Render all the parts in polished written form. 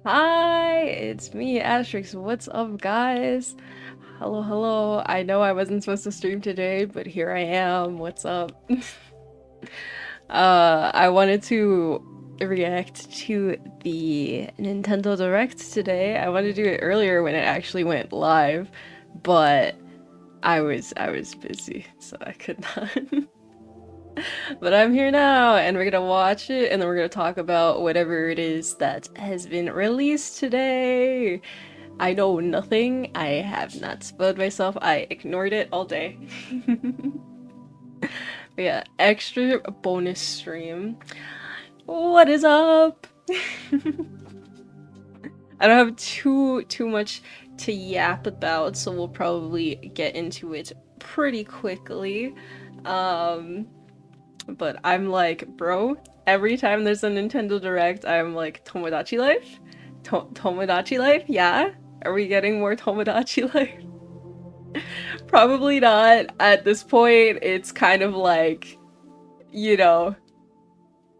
Hi, it's me, Ashtrixs. What's up, guys? Hello, hello. I know I wasn't supposed to stream today, but here I am. What's up? I wanted to react to the Nintendo Direct today. I wanted to do it earlier when it actually went live, but I was busy, so I could not. But I'm here now, and we're gonna watch it, and then we're gonna talk about whatever it is that has been released today. I know nothing. I have not spoiled myself. I ignored it all day. But yeah, extra bonus stream. What is up? I don't have too much to yap about, so we'll probably get into it pretty quickly. Um, but I'm like, bro, every time there's a Nintendo Direct, I'm like, Tomodachi Life? Tomodachi Life? Yeah? Are we getting more Tomodachi Life? Probably not. At this point, it's kind of like, you know,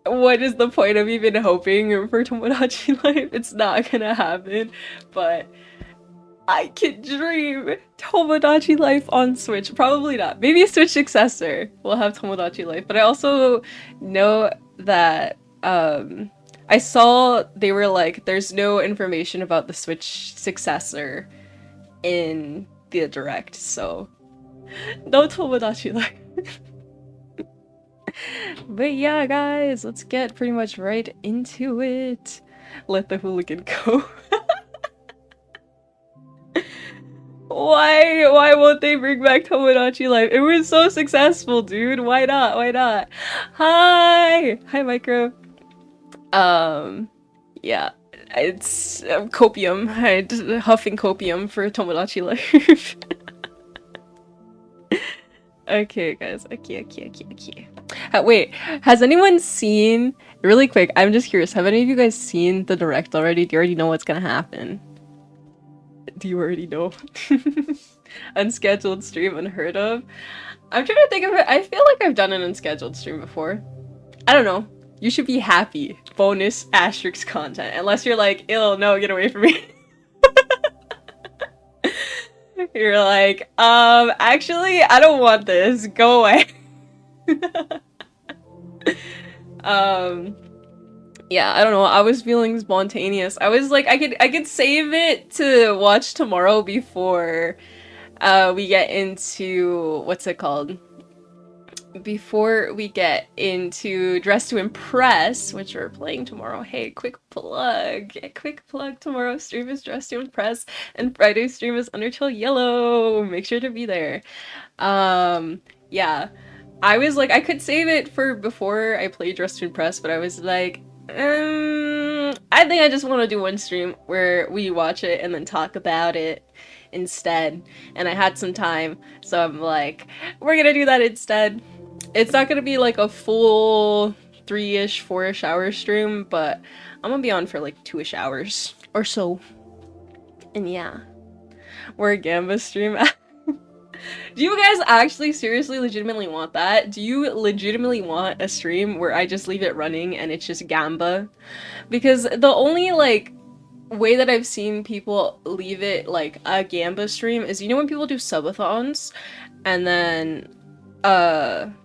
what is the point of even hoping for Tomodachi Life? It's not gonna happen, but I can dream Tomodachi Life on Switch. Probably not. Maybe a Switch successor will have Tomodachi Life, but I also know that I saw they were like, there's no information about the Switch successor in the direct, so no Tomodachi Life. But yeah, guys, let's get pretty much right into it. Let the hooligan go. Why won't they bring back Tomodachi Life? It was so successful, dude. Why not? Why not? Hi, Micro. Um, yeah, it's copium. I huffing copium for Tomodachi Life. Okay, guys. Okay. Wait, has anyone seen? Really quick, I'm just curious. Have any of you guys seen the direct already? Do you already know what's gonna happen? Do you already know? Unscheduled stream unheard of. I'm trying to think of it. I feel like I've done an unscheduled stream before. I don't know. You should be happy. Bonus Ashtrixs content. Unless you're like, ill, no, get away from me. You're like, actually, I don't want this. Go away. um, yeah, I don't know. I was feeling spontaneous. I was like, I could save it to watch tomorrow before we get into what's it called? Before we get into Dress to Impress, which we're playing tomorrow. Hey, quick plug. A quick plug. Tomorrow's stream is Dress to Impress, and Friday's stream is Undertale Yellow. Make sure to be there. Yeah. I was like, I could save it for before I play Dress to Impress, but I was like, I think I just want to do one stream where we watch it and then talk about it instead. And I had some time, so I'm like, we're gonna do that instead. It's not gonna be like a full 3-ish, 4-ish hour stream, but I'm gonna be on for like 2-ish hours or so. And yeah, we're a Gamba stream. Do you guys actually seriously legitimately want that? Do you legitimately want a stream where I just leave it running and it's just Gamba? Because the only like way that I've seen people leave it like a Gamba stream is, you know, when people do subathons and then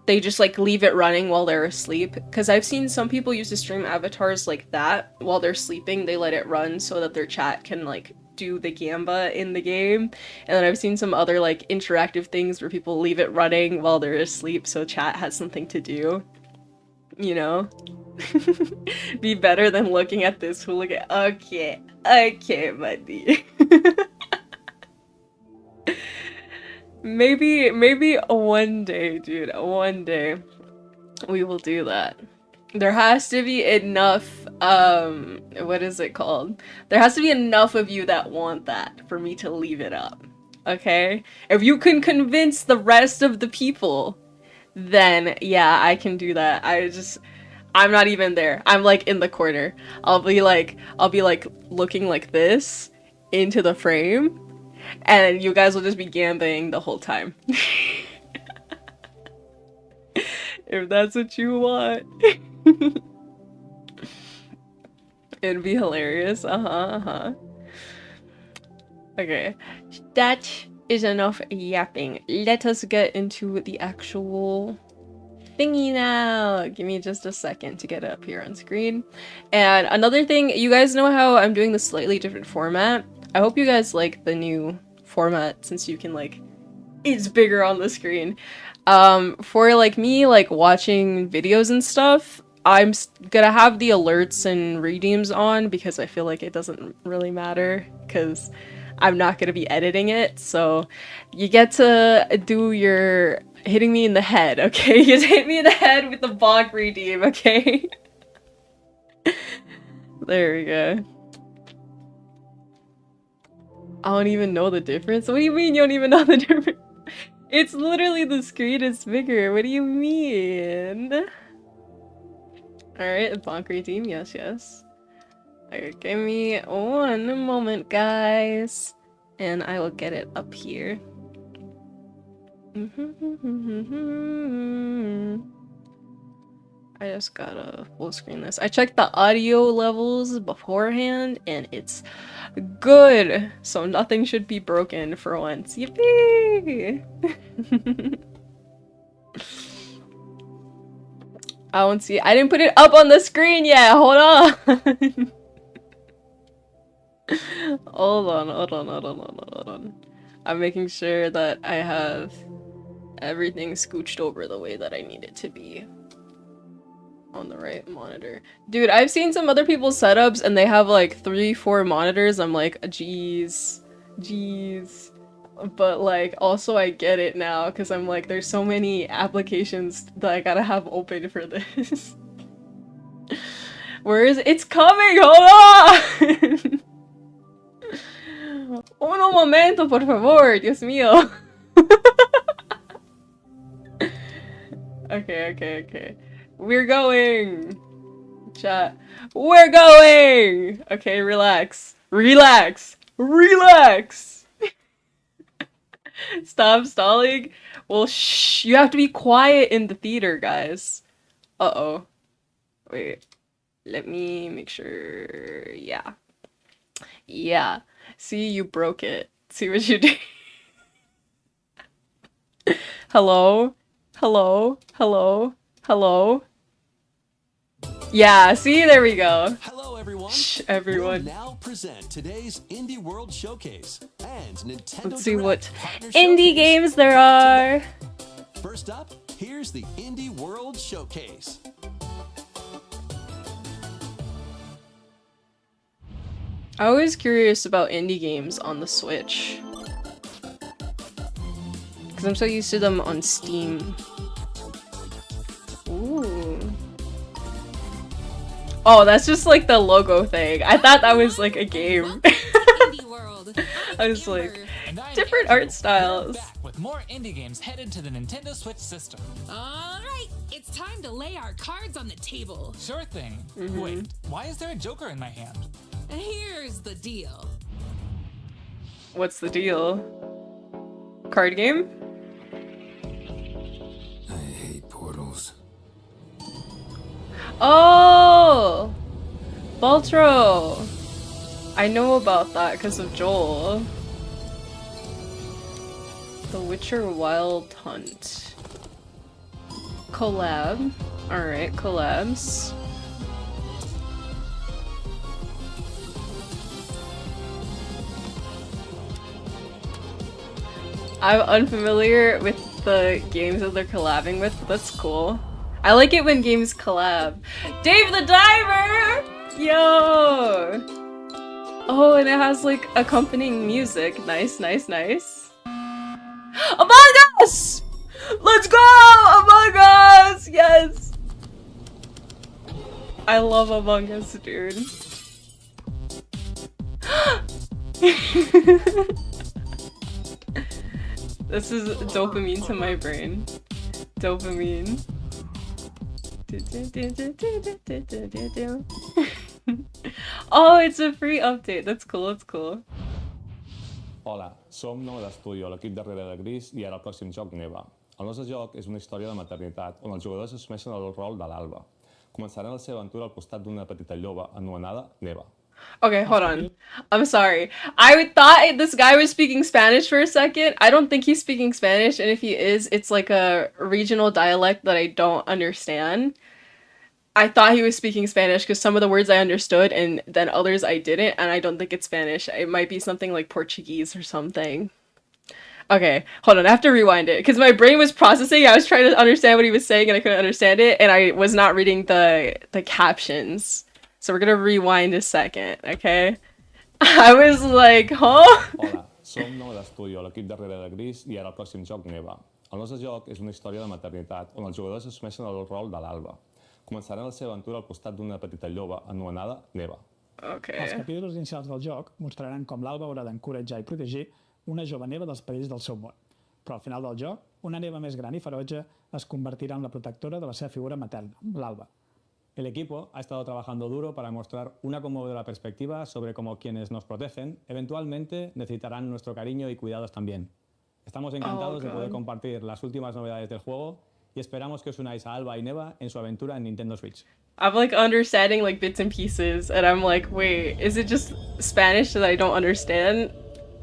they just like leave it running while they're asleep, because I've seen some people use the stream avatars like that while they're sleeping. They let it run so that their chat can like do the gamba in the game, and then I've seen some other like interactive things where people leave it running while they're asleep so chat has something to do, you know. Be better than looking at this hooligan. Okay, buddy. Maybe one day, dude, one day we will do that. There has to be enough, what is it called? There has to be enough of you that want that for me to leave it up. Okay? If you can convince the rest of the people, then yeah, I can do that. I'm not even there. I'm like in the corner. I'll be like looking like this into the frame, and you guys will just be gambling the whole time. If that's what you want. It'd be hilarious. Uh-huh. Okay. That is enough yapping. Let us get into the actual thingy now. Give me just a second to get it up here on screen. And another thing, you guys know how I'm doing the slightly different format? I hope you guys like the new format since you can like, it's bigger on the screen. For like me, like watching videos and stuff, I'm gonna have the alerts and redeems on because I feel like it doesn't really matter because I'm not gonna be editing it. So you get to do your hitting me in the head, okay? You hit me in the head with the bonk redeem, okay? There we go. I don't even know the difference. What do you mean you don't even know the difference? It's literally the screen is bigger. What do you mean? Alright, bonk redeem. Yes, yes. Okay, give me one moment, guys. And I will get it up here. I just gotta full screen this. I checked the audio levels beforehand and it's good. So nothing should be broken for once. Yippee! I don't see. I didn't put it up on the screen yet. Hold on. Hold on. I'm making sure that I have everything scooched over the way that I need it to be on the right monitor. Dude, I've seen some other people's setups and they have like 3-4 monitors. I'm like, jeez. But like, also I get it now because I'm like, there's so many applications that I gotta have open for this. Where is it? It's coming! Hold on! Uno momento, por favor, Dios mío. Okay. We're going! Chat. We're going! Okay, relax. Stop stalling. Well, shh. You have to be quiet in the theater, guys. Uh-oh. Wait. Let me make sure. Yeah. See, you broke it. See what you did? Hello? Yeah, see, there we go. Hello, everyone. Shh, everyone. We'll now present today's Indie World Showcase and Nintendo Let's see Direct what Partner indie Showcase games there are. First up, here's the Indie World Showcase. I was curious about indie games on the Switch. Because I'm so used to them on Steam. Ooh. Oh, that's just like the logo thing. I thought that was like a game. I was like, different art styles. Back with more indie games headed to the Nintendo Switch system. All right, it's time to lay our cards on the table. Sure thing. Wait, why is there a Joker in my hand? Here's the deal. What's the deal? Card game? I hate portals. Oh! Baltro! I know about that because of Joel. The Witcher Wild Hunt. Collab. Alright, collabs. I'm unfamiliar with the games that they're collabing with, but that's cool. I like it when games collab. Dave the Diver! Yo! Oh, and it has like accompanying music. Nice. Among Us! Let's go! Among Us! Yes! I love Among Us, dude. This is dopamine to my brain. Dopamine. Oh, it's a free update. That's cool. Hola, som Nou d'Estudio, l'equip darrere de Gris i ara el pròxim joc Neva. El nostre joc és una història de maternitat on els jugadors assumeixen el rol de l'Alba. Començaran la seva aventura al costat d'una petita lloba anomenada Neva. Okay, hold on. I'm sorry. I thought this guy was speaking Spanish for a second. I don't think he's speaking Spanish, and if he is, it's like a regional dialect that I don't understand. I thought he was speaking Spanish because some of the words I understood and then others I didn't, and I don't think it's Spanish. It might be something like Portuguese or something. Okay, hold on. I have to rewind it because my brain was processing. I was trying to understand what he was saying and I couldn't understand it, and I was not reading the captions. So we're gonna rewind a second, okay? I was like, huh? Hola, som nou d'estudi a l'equip darrere de Gris i ara el pròxim joc Neva. El nostre joc és una història de maternitat on els jugadors assumeixen el rol de l'Alba. Començaran la seva aventura al costat d'una petita lloba anomenada Neva. Okay. Els capítols inicials del joc mostraran com l'Alba haurà d'encoratjar i protegir una jove Neva dels perills del seu món. Però al final del joc, una Neva més gran i ferotge es convertirà en la protectora de la seva figura materna, l'Alba. El equipo ha estado trabajando duro para mostrar una conmovedora perspectiva sobre cómo quienes nos protegen eventualmente necesitarán nuestro cariño y cuidados también. Estamos encantados de poder compartir las últimas novedades del juego y esperamos que os unáis a Alba y Neva en su aventura en Nintendo Switch. I'm like understanding like bits and pieces, and I'm like, wait, is it just Spanish that I don't understand?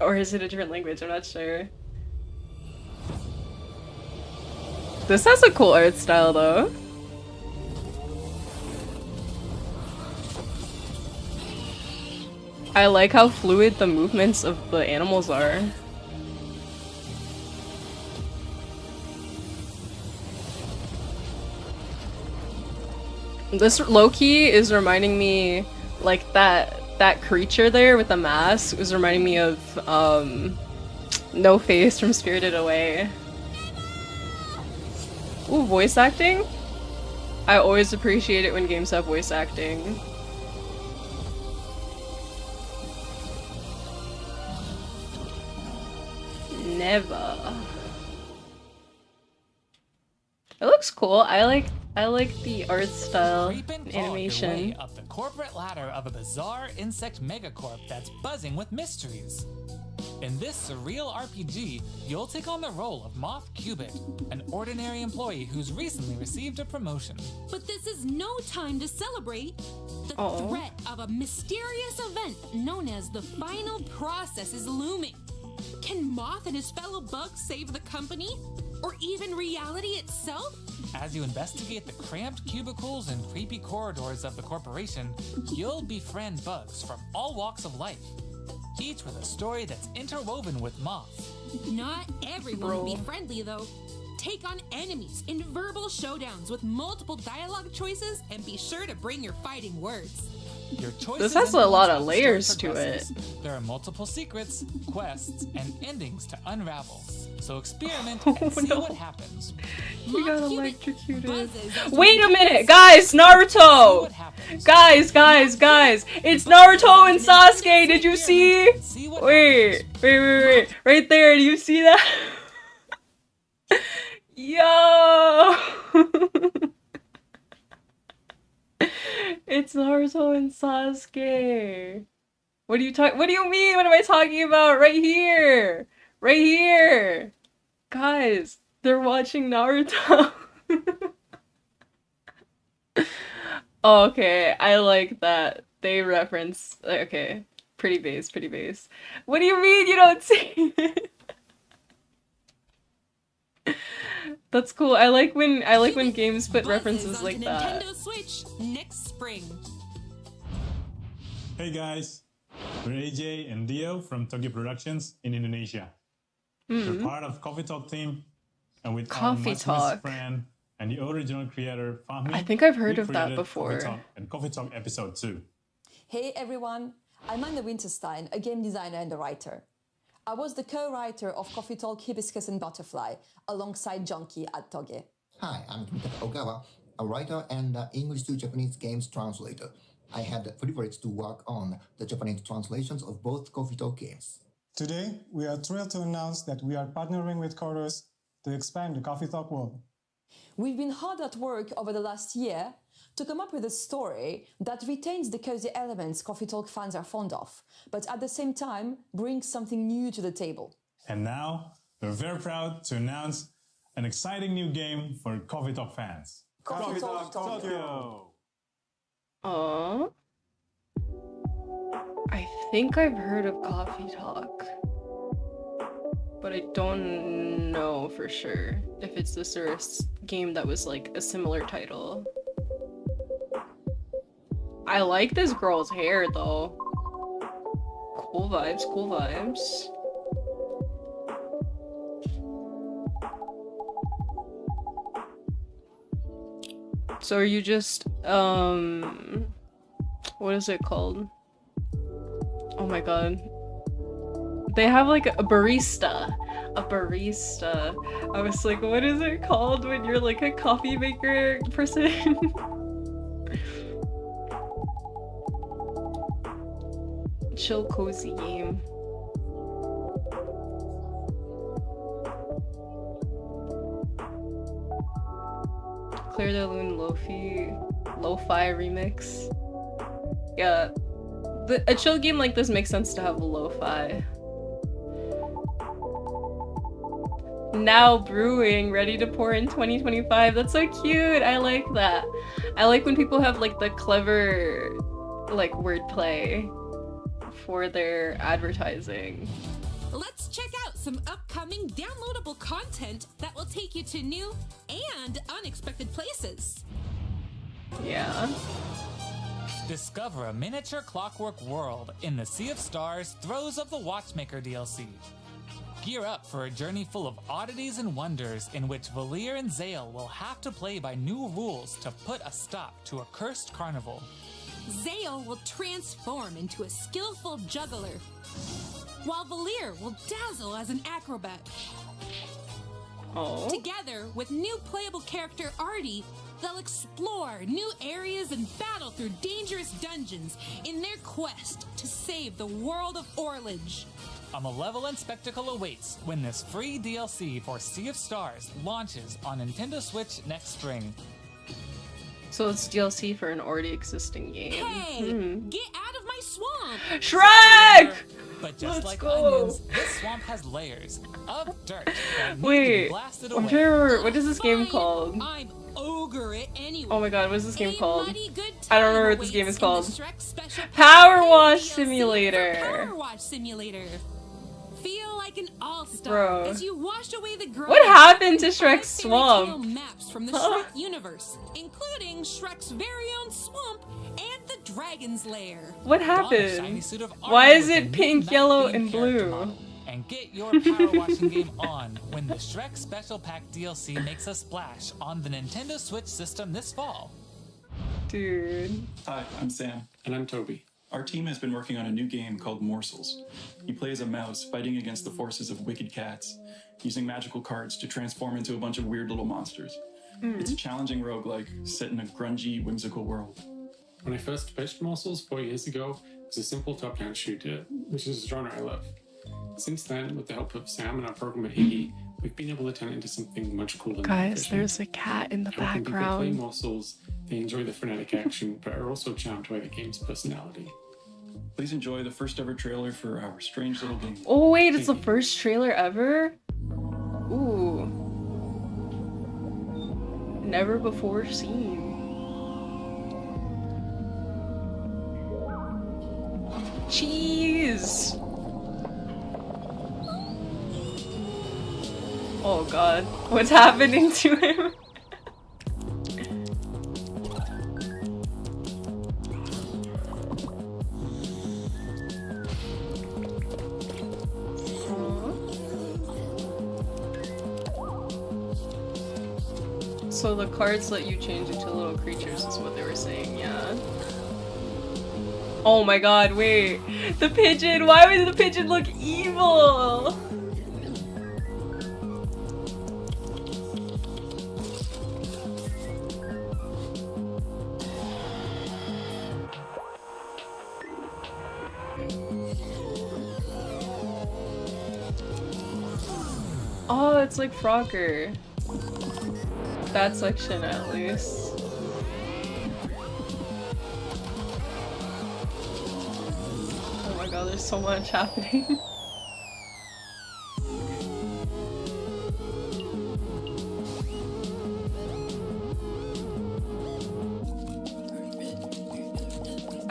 Or is it a different language? I'm not sure. This has a cool art style though. I like how fluid the movements of the animals are. This low-key is reminding me, like that creature there with the mask is reminding me of No Face from Spirited Away. Ooh, voice acting? I always appreciate it when games have voice acting. Never. It looks cool. I like the art style Creep and claw your animation. way up the corporate ladder of a bizarre insect megacorp that's buzzing with mysteries. In this surreal RPG, you'll take on the role of Moth Cubit, an ordinary employee who's recently received a promotion. But this is no time to celebrate. The threat of a mysterious event known as the final process is looming. Can Moth and his fellow bugs save the company? Or even reality itself? As you investigate the cramped cubicles and creepy corridors of the corporation, you'll befriend bugs from all walks of life, each with a story that's interwoven with Moth. Not everyone will be friendly, though. Take on enemies in verbal showdowns with multiple dialogue choices, and be sure to bring your fighting words. Your choices This has a lot of influence how the layers story to it. progresses. There are multiple secrets, quests, and endings to unravel. So experiment and see what happens. He got Moth Cubit electrocuted. buzzes as Wait we a do minute, this. guys! See Naruto! what happens. Guys! It's Naruto and Sasuke! Did you see? See what Wait. Right there, do you see that? Yo! It's Naruto and Sasuke. What do you mean? What am I talking about? Right here! Right here! Guys, they're watching Naruto. Okay, I like that. They reference. Okay, pretty base. What do you mean you don't see it? That's cool. I like when games put references Buzzes like onto that. Nintendo Switch next spring. Hey guys, we're AJ and Dio from Tokyo Productions in Indonesia. We're part of Coffee Talk team, and with our Coffee much missed Talk. friend and the original creator Fahmi, I think I've heard we of that created before. Coffee Talk and Coffee Talk Episode 2. Hey everyone, I'm Anna Winterstein, a game designer and a writer. I was the co-writer of Coffee Talk, Hibiscus and Butterfly, alongside Junkie at Toge. Hi, I'm Kimitaka Ogawa, a writer and English to Japanese games translator. I had the privilege to work on the Japanese translations of both Coffee Talk games. Today, we are thrilled to announce that we are partnering with Chorus to expand the Coffee Talk world. We've been hard at work over the last year to come up with a story that retains the cozy elements Coffee Talk fans are fond of, but at the same time brings something new to the table. And now, we're very proud to announce an exciting new game for Coffee Talk fans. Coffee Talk Tokyo. Aw. I think I've heard of Coffee Talk, but I don't know for sure if it's this or a game that was like a similar title. I like this girl's hair though. Cool vibes, cool vibes. So are you just, what is it called? Oh my god. They have like a barista. A barista. I was like, what is it called when you're like a coffee maker person? Chill cozy game. Clear the Loon Lo-Fi remix. Yeah. A chill game like this makes sense to have a lo-fi. Now brewing, ready to pour in 2025. That's so cute. I like that. I like when people have like the clever like wordplay for their advertising. Let's check out some upcoming downloadable content that will take you to new and unexpected places. Yeah. Discover a miniature clockwork world in the Sea of Stars Throes of the Watchmaker DLC. Gear up for a journey full of oddities and wonders in which Valir and Zale will have to play by new rules to put a stop to a cursed carnival. Zale will transform into a skillful juggler, while Valir will dazzle as an acrobat. Oh. Together with new playable character Artie, they'll explore new areas and battle through dangerous dungeons in their quest to save the world of Orlage. A malevolent spectacle awaits when this free DLC for Sea of Stars launches on Nintendo Switch next spring. So it's DLC for an already existing game. Hey, get out of my swamp! Shrek! But just Let's like go. onions, this swamp has layers of dirt that need to be Wait, blasted I'm away. trying to remember, what is this game called? I'm ogre it anyway. Oh my god, what is this game called? Mighty good I don't time remember what this game is awaits in the called. Shrek special Power pack Wash DLC for Simulator. Power Wash Simulator. Feel like an all-star Bro. as you wash away the grime. What happened to with Shrek's five fairy tale swamp? maps from the Shrek universe, including Shrek's very own swamp and the Dragon's Lair. What Don a shiny happened? suit of Why armor is with a it new pink, night yellow, themed and character blue? model. And get your power washing game on when the Shrek Special Pack DLC makes a splash on the Nintendo Switch system this fall. Dude. Hi, I'm Sam. And I'm Toby. Our team has been working on a new game called Morsels. You play as a mouse fighting against the forces of wicked cats, using magical cards to transform into a bunch of weird little monsters. It's a challenging roguelike set in a grungy, whimsical world. When I first pitched Morsels 4 years ago, it was a simple top-down shooter, which is a genre I love. Since then, with the help of Sam and our programmer Higgy, we've been able to turn it into something much cooler than Guys, efficient. there's a cat in the Helping people play background. Morsels, they enjoy the frenetic action, but are also charmed by the game's personality. Please enjoy the first ever trailer for our strange little game. Oh wait, it's the first trailer ever? Ooh. Never before seen. Cheese! Oh god, what's happening to him? So the cards let you change into little creatures is what they were saying, yeah. Oh my god, wait. The pigeon! Why would the pigeon look evil? Oh, it's like Frogger. That section at least. Oh my god, there's so much happening.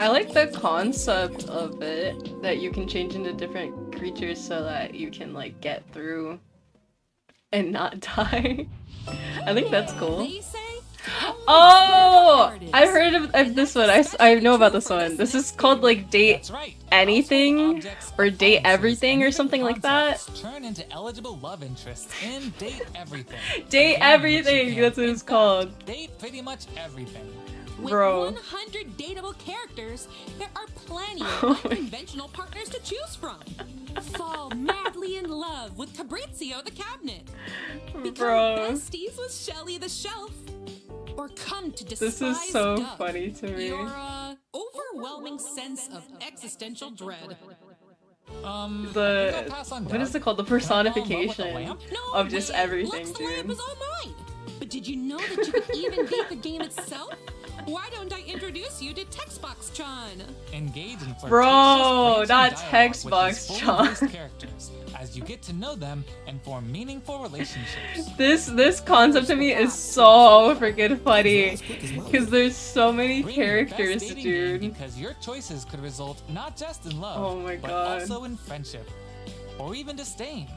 I like the concept of it, that you can change into different creatures so that you can like get through and not die. I think that's cool. Oh! I heard of this one. I know about this one. This is called like Date Anything or Date Everything or something like that. Turn into eligible love interests in Date Everything. Date Everything, that's what it's called. Date pretty much everything. Bro. With 100 dateable characters, there are plenty of unconventional partners to choose from. Fall madly in love with Fabrizio the Cabinet. Become besties with Shelly the Shelf. Or come to despise This is so Duck, funny to me. Your overwhelming sense of existential dread. What is it called? The personification of just everything, Lux, the dude. lamp is all mine. But did you know that you could even date the game itself? Why don't I introduce you to Textbox-chan? Engage in Bro, not Textbox-chan. characters as you get to know them and form meaningful relationships. This concept to me is so freaking funny because there's so many characters, dude. Because your choices could result not just in love, Oh my but God. also in friendship or even disdain.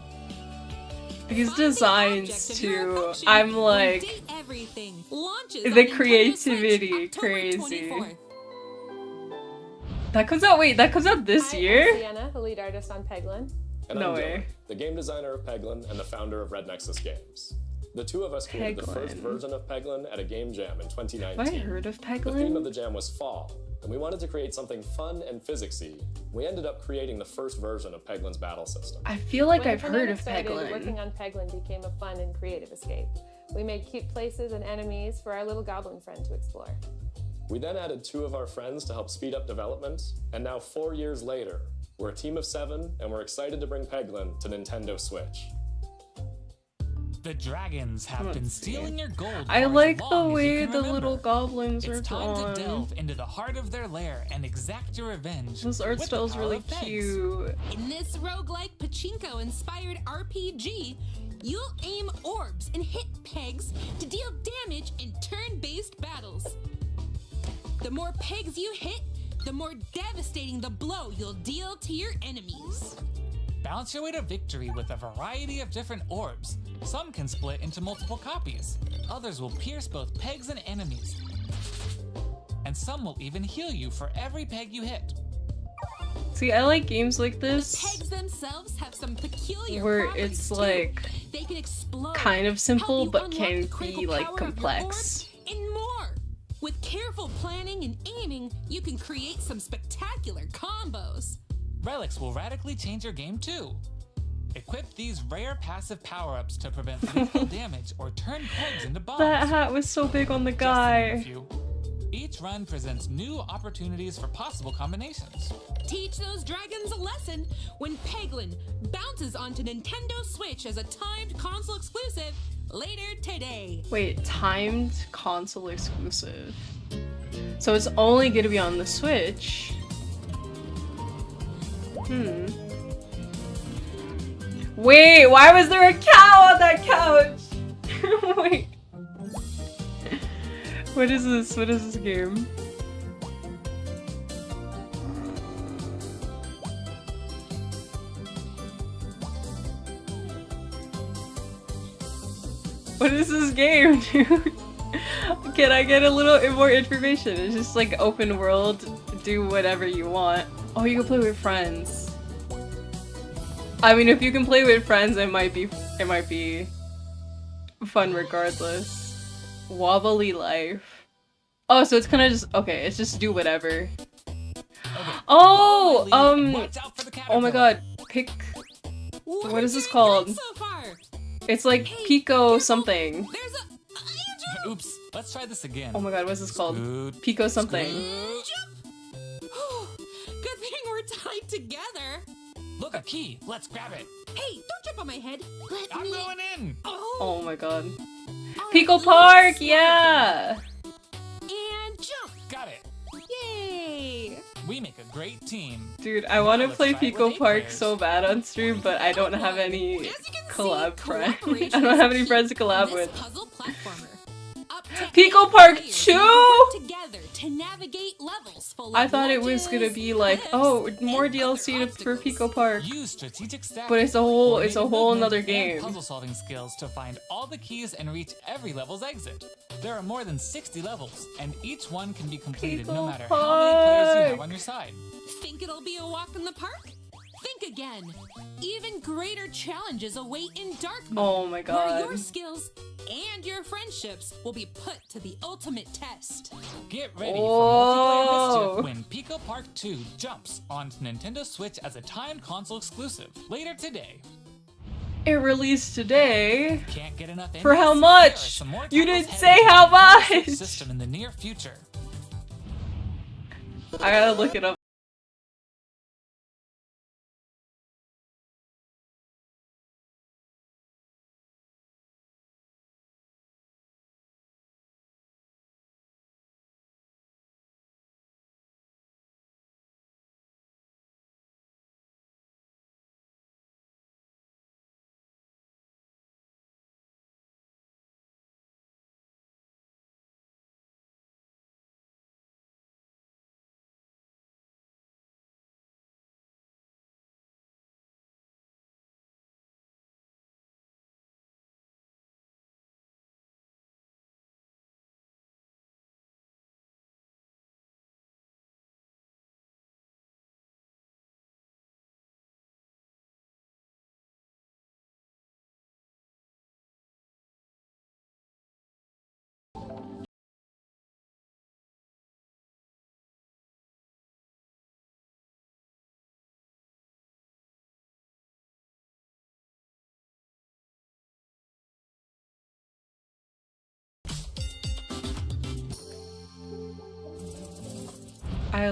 These designs too, I'm like, Date Everything launches the on Nintendo creativity, Switch, October crazy. 24th. That comes out, wait, that comes out this year? I'm Sienna, the lead artist on Peglin. And No I'm way. Dylan, the game designer of Peglin and the founder of Red Nexus Games. The two of us created the first Peglin. version of Peglin at a game jam in 2019. Have I heard of The theme Peglin? of the jam was fall, and we wanted to create something fun and physicsy. We ended up creating the first version of Peglin's battle system. I feel like When I've heard of started, Peglin. Working on Peglin became a fun and creative escape. We made cute places and enemies for our little goblin friend to explore. We then added 2 of our friends to help speed up development, and now 4 years later, we're a team of 7, and we're excited to bring Peglin to Nintendo Switch. The dragons have been stealing your gold. I for as like the long as you way can the remember. little goblins are It's time drawn. to delve into the heart of their lair and exact your revenge. This art with the style's power really of pegs. cute. In this roguelike pachinko-inspired RPG, you'll aim orbs and hit pegs to deal damage in turn-based battles. The more pegs you hit, the more devastating the blow you'll deal to your enemies. Bounce your way to victory with a variety of different orbs. Some can split into multiple copies. Others will pierce both pegs and enemies. And some will even heal you for every peg you hit. See, I like games like The this pegs themselves have some peculiar where properties it's too. like They can explode, kind of simple help you but unlock can the critical be like power of your complex. orbs, and more. With careful planning and aiming, you can create some spectacular combos. Relics will radically change your game too. Equip these rare passive power-ups to prevent lethal damage or turn pegs into bombs. That hat was so big on the Just to name a guy. few. Each run presents new opportunities for possible combinations. Teach those dragons a lesson when Peglin bounces onto Nintendo Switch as a timed console exclusive later today. Wait, timed console exclusive. So it's only gonna be on the Switch. Wait, why was there a cow on that couch? Wait. What is this? What is this game? What is this game, dude? Can I get a little more information? It's just like open world, do whatever you want. Oh, you can play with friends. I mean, if you can play with friends, it might be fun regardless. Wobbly life. Oh, so it's kind of just okay. It's just do whatever. Oh, oh my God, pick. What is this called? So far. It's like Pico something. Oops, let's try this again. Oh my God, what's this called? Scoot, Pico something. Good thing we're tied together. Look, a key. Let's grab it. Hey, don't jump on my head. Let I'm me. going in. Oh my God. Pico Park, yeah. And jump. Got it. Yay. We make a great team. Dude, I want to let's play try it with Pico 8 Park players. so bad on stream, but I don't have any collab friends. I don't have any friends to collab This with. puzzle platformer. Pico Park 2? Together to navigate levels full of I thought it was gonna be like, oh, more DLC for Pico Park. Use strategic stacking. But it's a whole another game. Puzzle-solving skills to find all the keys and reach every level's exit. There are more than 60 levels, and each one can be completed no matter how many players you have on your side. Think it'll be a walk in the park? Think again. Even greater challenges await in dark mode. Oh my god. Where your skills and your friendships will be put to the ultimate test. Get ready for multiplayer mischief when Pico Park 2 jumps onto Nintendo Switch as a timed console exclusive later today. It released today. Can't get enough for how much? You didn't say how much. System in the near future. I gotta look it up. I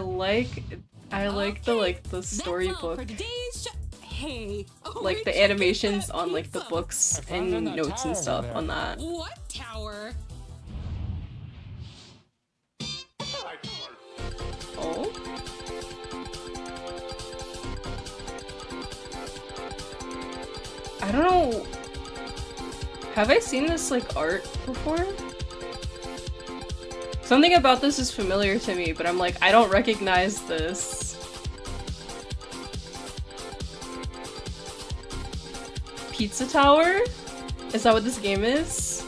like the storybook. Hey, Like the animations on like the books and notes and stuff on that. What tower? Oh. I don't know. Have I seen this like art before? Something about this is familiar to me, but I'm like, I don't recognize this. Pizza Tower? Is that what this game is?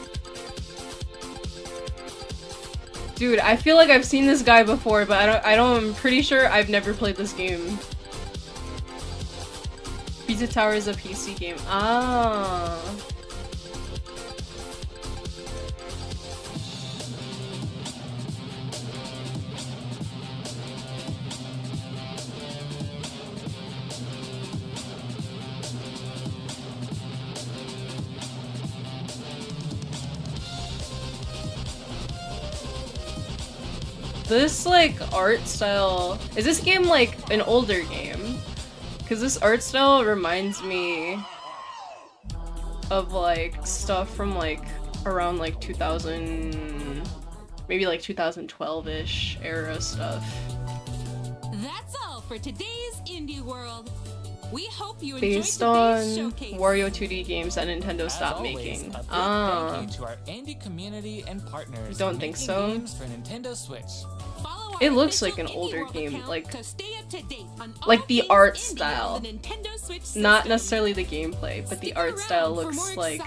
Dude, I feel like I've seen this guy before, but I'm pretty sure I've never played this game. Pizza Tower is a PC game. Ah. This like art style, is this game like an older game? Because this art style reminds me of like stuff from like around like 2000, maybe like 2012-ish era stuff. That's all for today's Indie World. We hope you enjoyed Based on today's showcase. Wario 2D games that Nintendo As stopped always, making. a big Ah. thank you to our indie community and partners. Don't for think making so. Games for Nintendo Switch. It looks like an older game, like the art style. Not necessarily the gameplay, but the art style looks like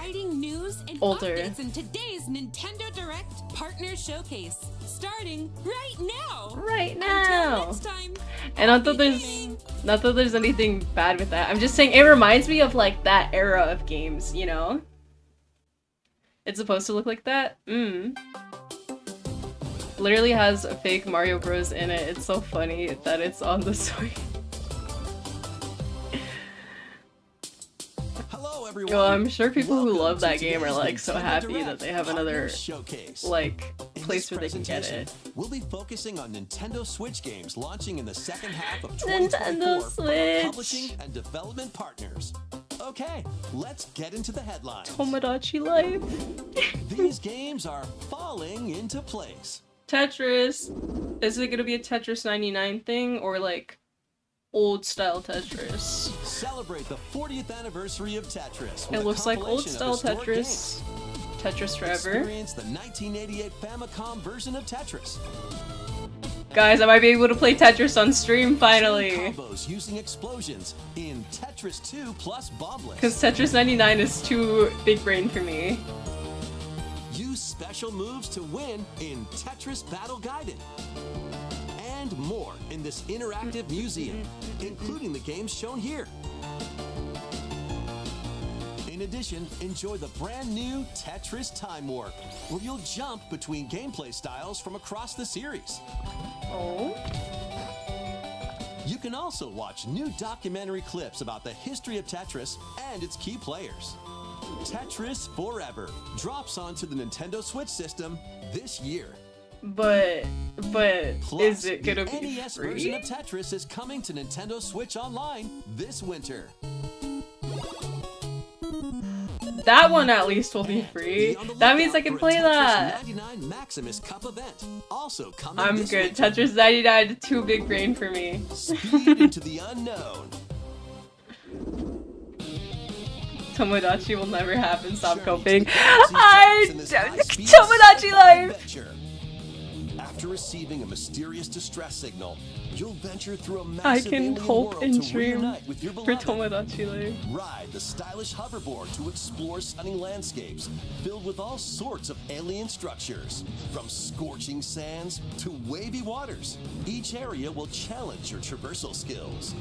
older. In today's Nintendo Direct Partner Showcase, starting right now. Right Until now. next time. And not that there's anything bad with that. I'm just saying it reminds me of like that era of games, you know? It's supposed to look like that. Literally has a fake Mario Bros in it. It's so funny that it's on the Switch. Hello, everyone. Well, I'm sure people who Welcome love that to game are today's like so Nintendo happy Direct that they have Partner another Showcase. like In place this where they can get presentation, it. We'll be focusing on Nintendo Switch games launching in the second half of Nintendo 2024 from our Switch. publishing and development partners. Okay, let's get into the headlines. Tomodachi Life. These games are falling into place. Tetris. Is it gonna be a Tetris 99 thing or like old style Tetris? Celebrate the 40th anniversary of Tetris. It with looks a like old compilation style of historic Tetris. games. Tetris forever. Experience the 1988 Famicom version of Tetris. Guys, I might be able to play Tetris on stream finally. Combos using explosions in Tetris 2 plus Bombless. Because Tetris 99 is too big brain for me. Use special moves to win in Tetris Battle Guided. And more in this interactive museum, including the games shown here. In addition, enjoy the brand new Tetris Time Warp, where you'll jump between gameplay styles from across the series. Oh. You can also watch new documentary clips about the history of Tetris and its key players. Tetris Forever drops onto the Nintendo Switch system this year. But Plus, is it gonna the be NES free? version of Tetris is coming to Nintendo Switch Online this winter. That one at least will be free. That means I can play that. 99 Maximus Cup event also coming I'm this good. winter. Tetris 99 too big brain for me. Speed into the unknown. Tomodachi will never happen. Stop coping. Tomodachi Tomodachi life. After receiving a mysterious distress signal, you'll venture through a I massive can alien hope world and to dream reunite with your for beloved. Tomodachi life. Ride the stylish hoverboard to explore stunning landscapes filled with all sorts of alien structures, from scorching sands to wavy waters. Each area will challenge your traversal skills.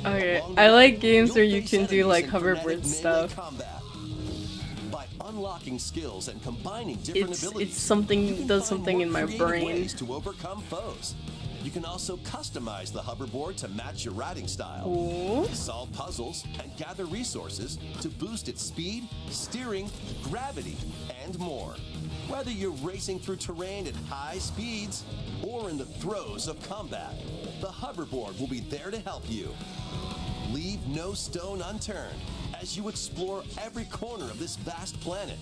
Okay, Along the I way, like games where you'll you face can do enemies like in hoverboard frenetic melee stuff. combat. By unlocking skills and combining different abilities, It's something you can does find something more in my creative brain. ways to overcome foes. You can also customize the hoverboard to match your riding style, Ooh. solve puzzles, and gather resources to boost its speed, steering, gravity, and more. Whether you're racing through terrain at high speeds or in the throes of combat, the hoverboard will be there to help you. Leave no stone unturned as you explore every corner of this vast planet.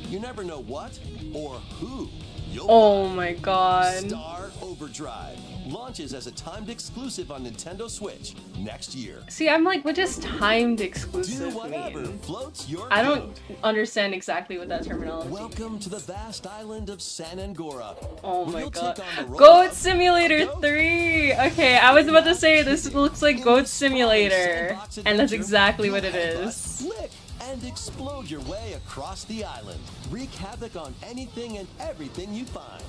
You never know what or who you'll Oh my god. Star Overdrive launches as a timed exclusive on Nintendo Switch next year. See, I'm like, what does timed Do exclusive whatever mean? floats your I don't boat. understand exactly what that terminology means. Welcome to the vast island of San Angora. Oh where my you'll god. take on the role Goat of Simulator 3! Okay, I was about to say this looks like Goat Simulator. And that's exactly what it is. Flick and explode your way across the island. Wreak havoc on anything and everything you find.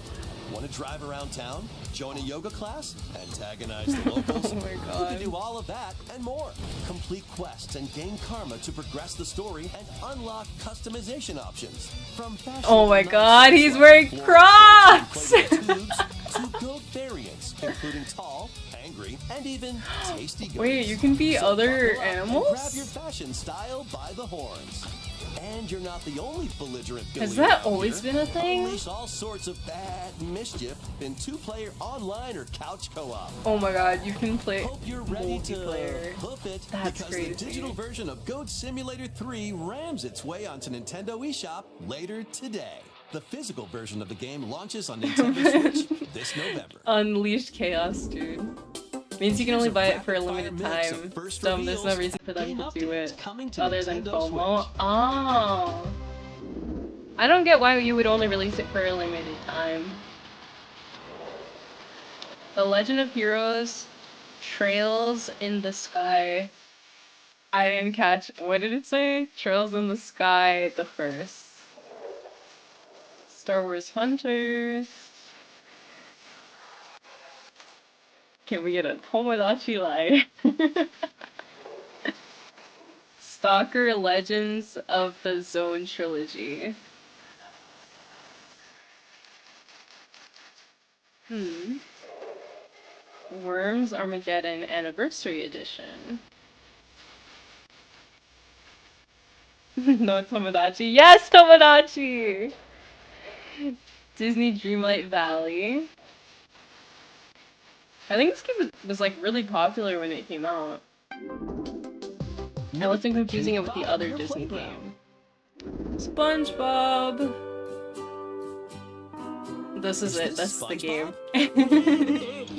Want to drive around town, join a yoga class, antagonize the locals? Oh my You god. can do all of that and more. Complete quests and gain karma to progress the story and unlock customization options. From Oh my fashionable god, he's nice wearing floral Crocs! shirts and inflatable tubes to goat variants, including tall, angry, and even tasty goats. Wait, you can be other buckle up and animals? grab your fashion style by the horns. And you're not the only belligerent Has Billy that around always here. been a thing? Unleash all sorts of bad mischief in two-player online or couch co-op. Oh my god, you can play Hope you're ready multiplayer. to hoof it That's because crazy. the digital version of Goat Simulator 3 rams its way onto Nintendo eShop later today. The physical version of the game launches on Nintendo Switch this November. Unleashed chaos, dude. Means you can only buy it for a limited time. So there's no reason for them to do it other than FOMO. Oh. I don't get why you would only release it for a limited time. The Legend of Heroes Trails in the Sky. I didn't catch. What did it say? Trails in the Sky the first. Star Wars Hunters. Can we get a Tomodachi light? Stalker Legends of the Zone Trilogy. Worms Armageddon Anniversary Edition. No Tomodachi. Yes, Tomodachi! Disney Dreamlight Valley. I think this game was like really popular when it came out. I wasn't confusing it with the other Disney game. SpongeBob! This is it, that's the game.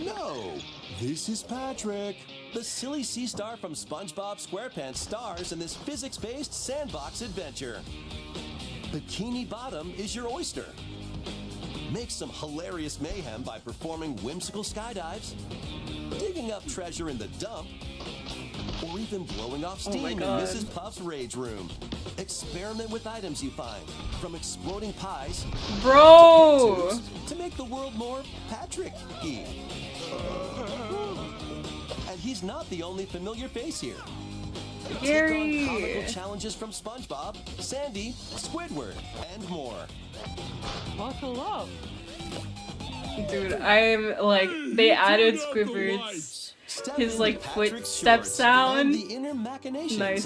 No! This is Patrick! The silly sea star from SpongeBob SquarePants stars in this physics-based sandbox adventure. Bikini Bottom is your oyster. Make some hilarious mayhem by performing whimsical skydives, digging up treasure in the dump, or even blowing off steam in Mrs. Puff's rage room. Experiment with items you find, from exploding pies to make the world more Patrick-y. And he's not the only familiar face here. Gary. Take on comical challenges from SpongeBob, Sandy, Squidward, and more. Buckle up. Dude, I'm like, they added Squidward's his like footstep sound. Nice.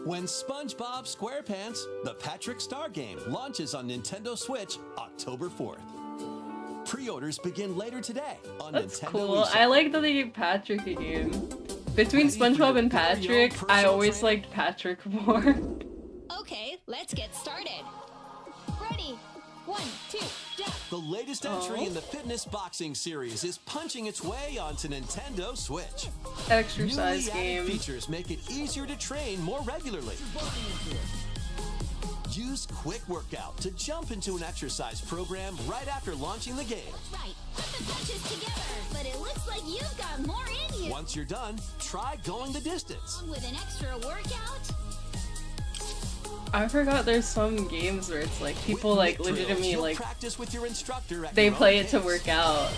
When SpongeBob SquarePants, the Patrick Star game, launches on Nintendo Switch October 4th. Pre-orders begin later today on That's Nintendo cool. eShop. I like that they gave Patrick a game. Between SpongeBob and Patrick, I always liked Patrick more. Okay, let's get started. Ready? 1, 2, jump. The latest entry in the fitness boxing series is punching its way onto Nintendo Switch. Exercise Newly game. added features make it easier to train more regularly. Use Quick Workout to jump into an exercise program right after launching the game. Right, put the punches together. But it looks like you've got more in you. Once you're done, try going the distance. With an extra workout? I forgot there's some games where it's like people like legitimately like practice with your instructor at they your play own it to pace. work out.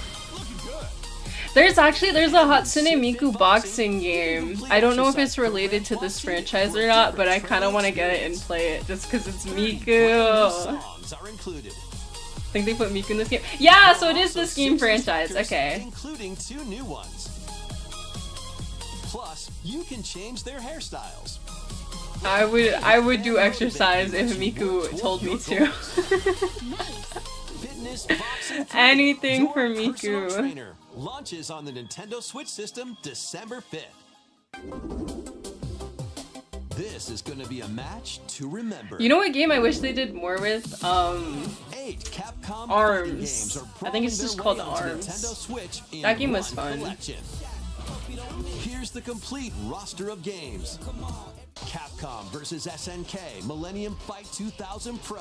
There's a Hatsune Miku boxing game. I don't know if it's related to this franchise or not, but I kind of want to get it and play it just because it's Miku. Songs are included. I think they put Miku in this game. Yeah, so it is this game franchise. Okay. Including 2 new ones. Plus, you can change their hairstyles. I would do exercise if Miku told me to. Fitness, boxing, Anything for your personal Miku. trainer launches on the Nintendo Switch system December 5th. This is going to be a match to remember. You know what game I wish they did more with? 8 Capcom Arms. games are I think it's brawling just their called way onto Arms. Nintendo Switch in That game was one fun. collection. Here's the complete roster of games. Capcom vs SNK Millennium Fight 2000 Pro.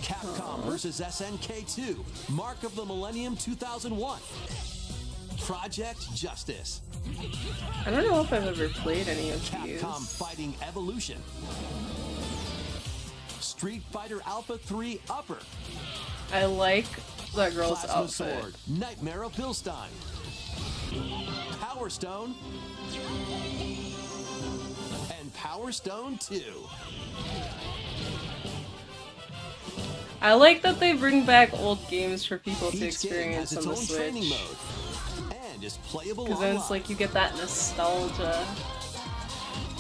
Capcom vs SNK 2 Mark of the Millennium 2001. Project Justice. I don't know if I've ever played any of these. Capcom Fighting Evolution. Street Fighter Alpha 3 Upper. I like that girl's Plasma outfit. Sword, Nightmare of Bilstein. Power Stone. And Power Stone 2. I like that they bring back old games for people to Each game experience has its on the own training Switch. mode and is playable Because then online. it's like you get that nostalgia.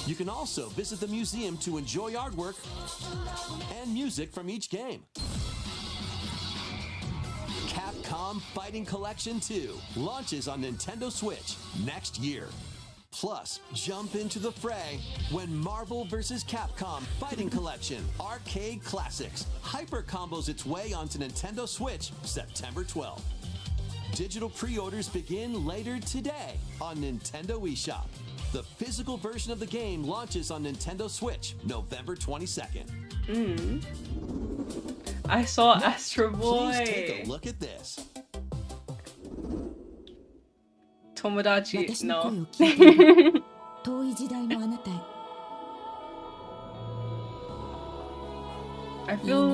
You can also visit the museum to enjoy artwork and music from each game. Capcom Fighting Collection 2 launches on Nintendo Switch next year. Plus, jump into the fray when Marvel vs. Capcom Fighting Collection Arcade Classics hyper combos its way onto Nintendo Switch September 12th. Digital pre-orders begin later today on Nintendo eShop. The physical version of the game launches on Nintendo Switch November 22nd. I saw Astro Boy. Please take a look at this. Tomodachi, no. 遠い時代のあなたへ I feel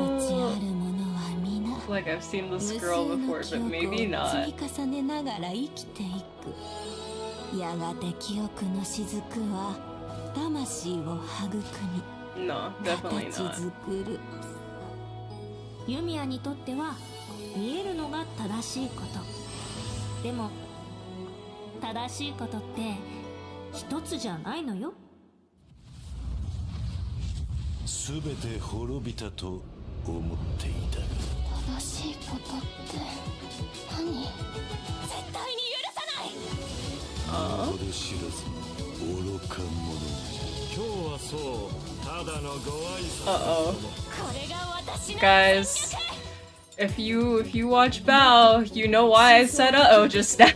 like I've seen this girl before, but maybe 無 not. 数の記憶を積み重ねながら生きていくやがて記憶の雫は魂を育み No, definitely 形 not. 作るユミヤにとっては見えるのが正しいことでも正しいことって一つじゃないのよすべて滅びたと思っていたが正しいことって何絶対に許さない己知らず愚か者今日はそうただのご挨拶 Uh-oh. これが私の Guys, if you watch Bao, you know why I said uh-oh just now.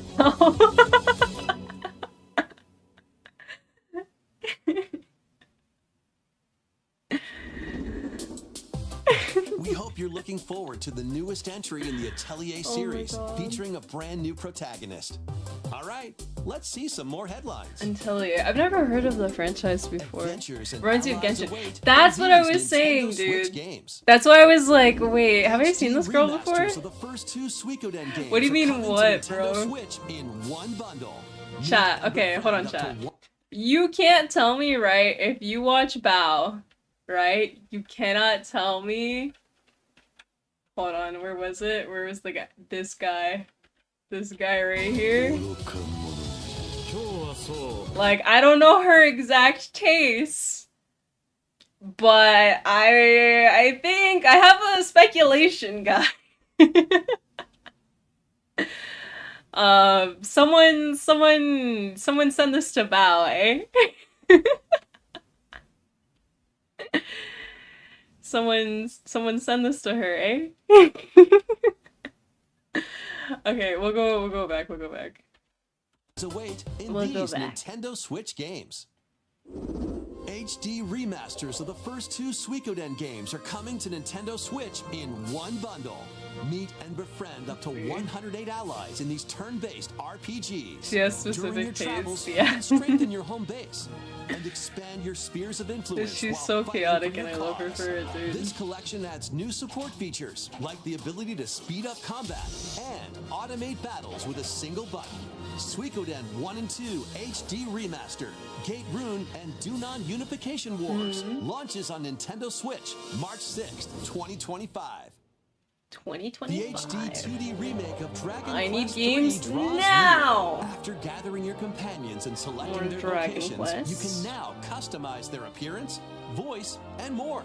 looking forward to the newest entry in the Atelier series, featuring a brand new protagonist. All right, let's see some more headlines. Atelier. I've never heard of the franchise before. Reminds me of Genshin. That's what I was saying, dude. That's why I was like, wait, have I seen this girl before? What do you mean what, bro? Chat, okay, hold on, chat. You can't tell me, right, if you watch Bao, right? You cannot tell me. Hold on, where was it? Where was the guy? This guy. This guy right here. Like, I don't know her exact taste, but I think I have a speculation, guy. Someone send this to Bao, eh? Someone send this to her, eh? Okay, we'll go back. To wait in these Nintendo Switch games. HD remasters of the first 2 Suikoden games are coming to Nintendo Switch in one bundle. Meet and befriend up to 108 allies in these turn-based RPGs. She has specific During your taste, travels, yeah. you can strengthen your home base and expand your spheres of influence. She's while so fighting chaotic for your and I love her cause. for it, dude. This collection adds new support features like the ability to speed up combat and automate battles with a single button. Suikoden 1 and 2 HD Remaster, Gate Rune, and Dunan Unification Wars launches on Nintendo Switch March 6th, 2025. 2025. The HD 2D remake of Dragon I need Quest games 3 draws now. near. After gathering your companions and selecting More their Dragon locations, Quest. you can now customize their appearance, voice, and more.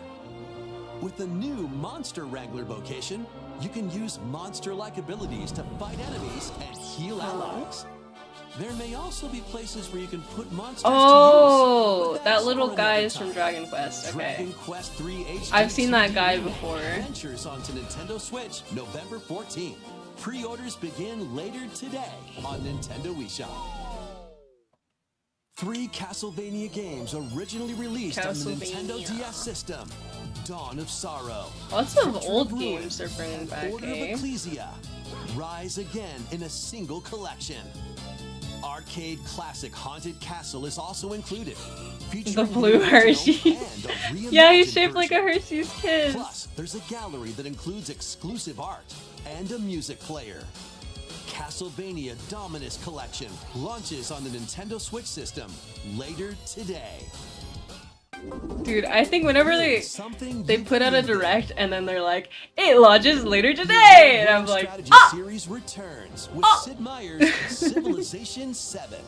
With the new Monster Wrangler vocation, you can use monster-like abilities to fight enemies and heal allies. There may also be places where you can put monsters to use, but that that's little for guy another is from time. Dragon Quest. Okay. Dragon Quest 3 HD I've seen that 2D guy remake before. Ventures onto Nintendo Switch November 14th. Pre-orders begin later today on Nintendo eShop. 3 Castlevania games originally released on the Nintendo DS system. Dawn of Sorrow. Lots of Picture old Ruin, games are bringing back, Order eh? of Ecclesia. Rise again in a single collection. Arcade classic Haunted Castle is also included. The blue Hershey. Yeah, he's shaped like a Hershey's Kiss. Plus, there's a gallery that includes exclusive art and a music player. Castlevania Dominus Collection launches on the Nintendo Switch system later today. Dude, I think whenever they put out a direct and then they're like, it launches later today, and I'm like, Series returns with Sid Meier's Civilization 7.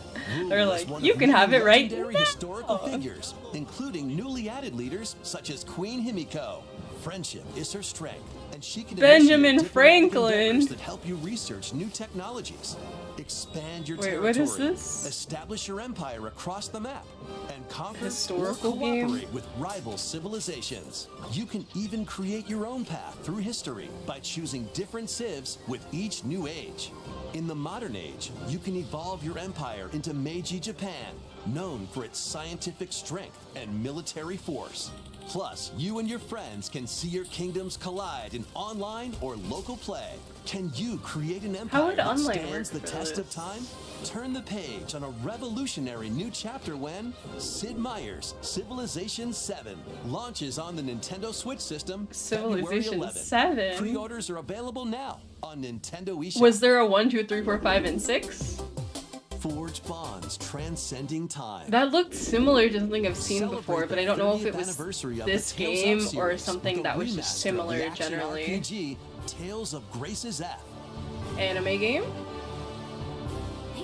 They're Rule like, as one you of can many have it right legendary now. historical figures, including newly added leaders such as Queen Himiko. Friendship is her strength, and she can Benjamin initiate diplomatic Franklin. endeavors that help you research new technologies, expand your Wait, territory, what is this? establish your empire across the map, and conquer Historical or game? cooperate with rival civilizations. You can even create your own path through history by choosing different civs with each new age. In the modern age, you can evolve your empire into Meiji Japan, known for its scientific strength and military force. Plus, you and your friends can see your kingdoms collide in online or local play. Can you create an empire would that online stands the work for test of this? time? Turn the page on a revolutionary new chapter when Sid Meier's Civilization 7 launches on the Nintendo Switch system February Civilization 11th. 7? Pre-orders are available now on Nintendo eShop. Was there a 1, 2, 3, 4, 5, and 6? Forge bonds transcending time. That looked similar to something I've seen Celebrate before, but the I don't know if 30th it was anniversary of the this Tales of game or series, something the that was just remaster of the similar action generally. RPG, Tales of Grace's F. Anime game?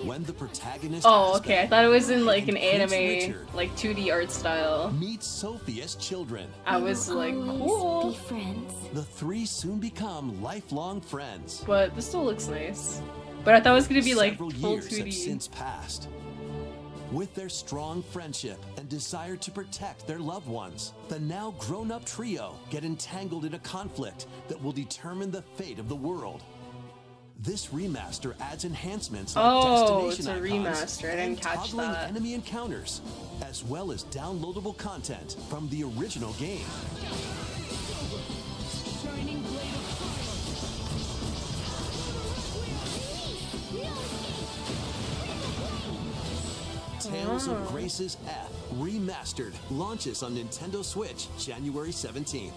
When the protagonist Oh, okay. I thought it was in like an Prince anime, Richard like 2D art style. meet Sophia's children. I was like, cool. The 3 soon become lifelong friends. But this still looks nice. But I thought it was gonna be like Several full years have 2D. since passed. With their strong friendship and desire to protect their loved ones, the now grown-up trio get entangled in a conflict that will determine the fate of the world. This remaster adds enhancements like Oh, it's destination a icons remaster. I didn't and catch toggling that. enemy encounters, as well as downloadable content from the original game. Shining blade Tales of Grace's F Remastered launches on Nintendo Switch January 17th.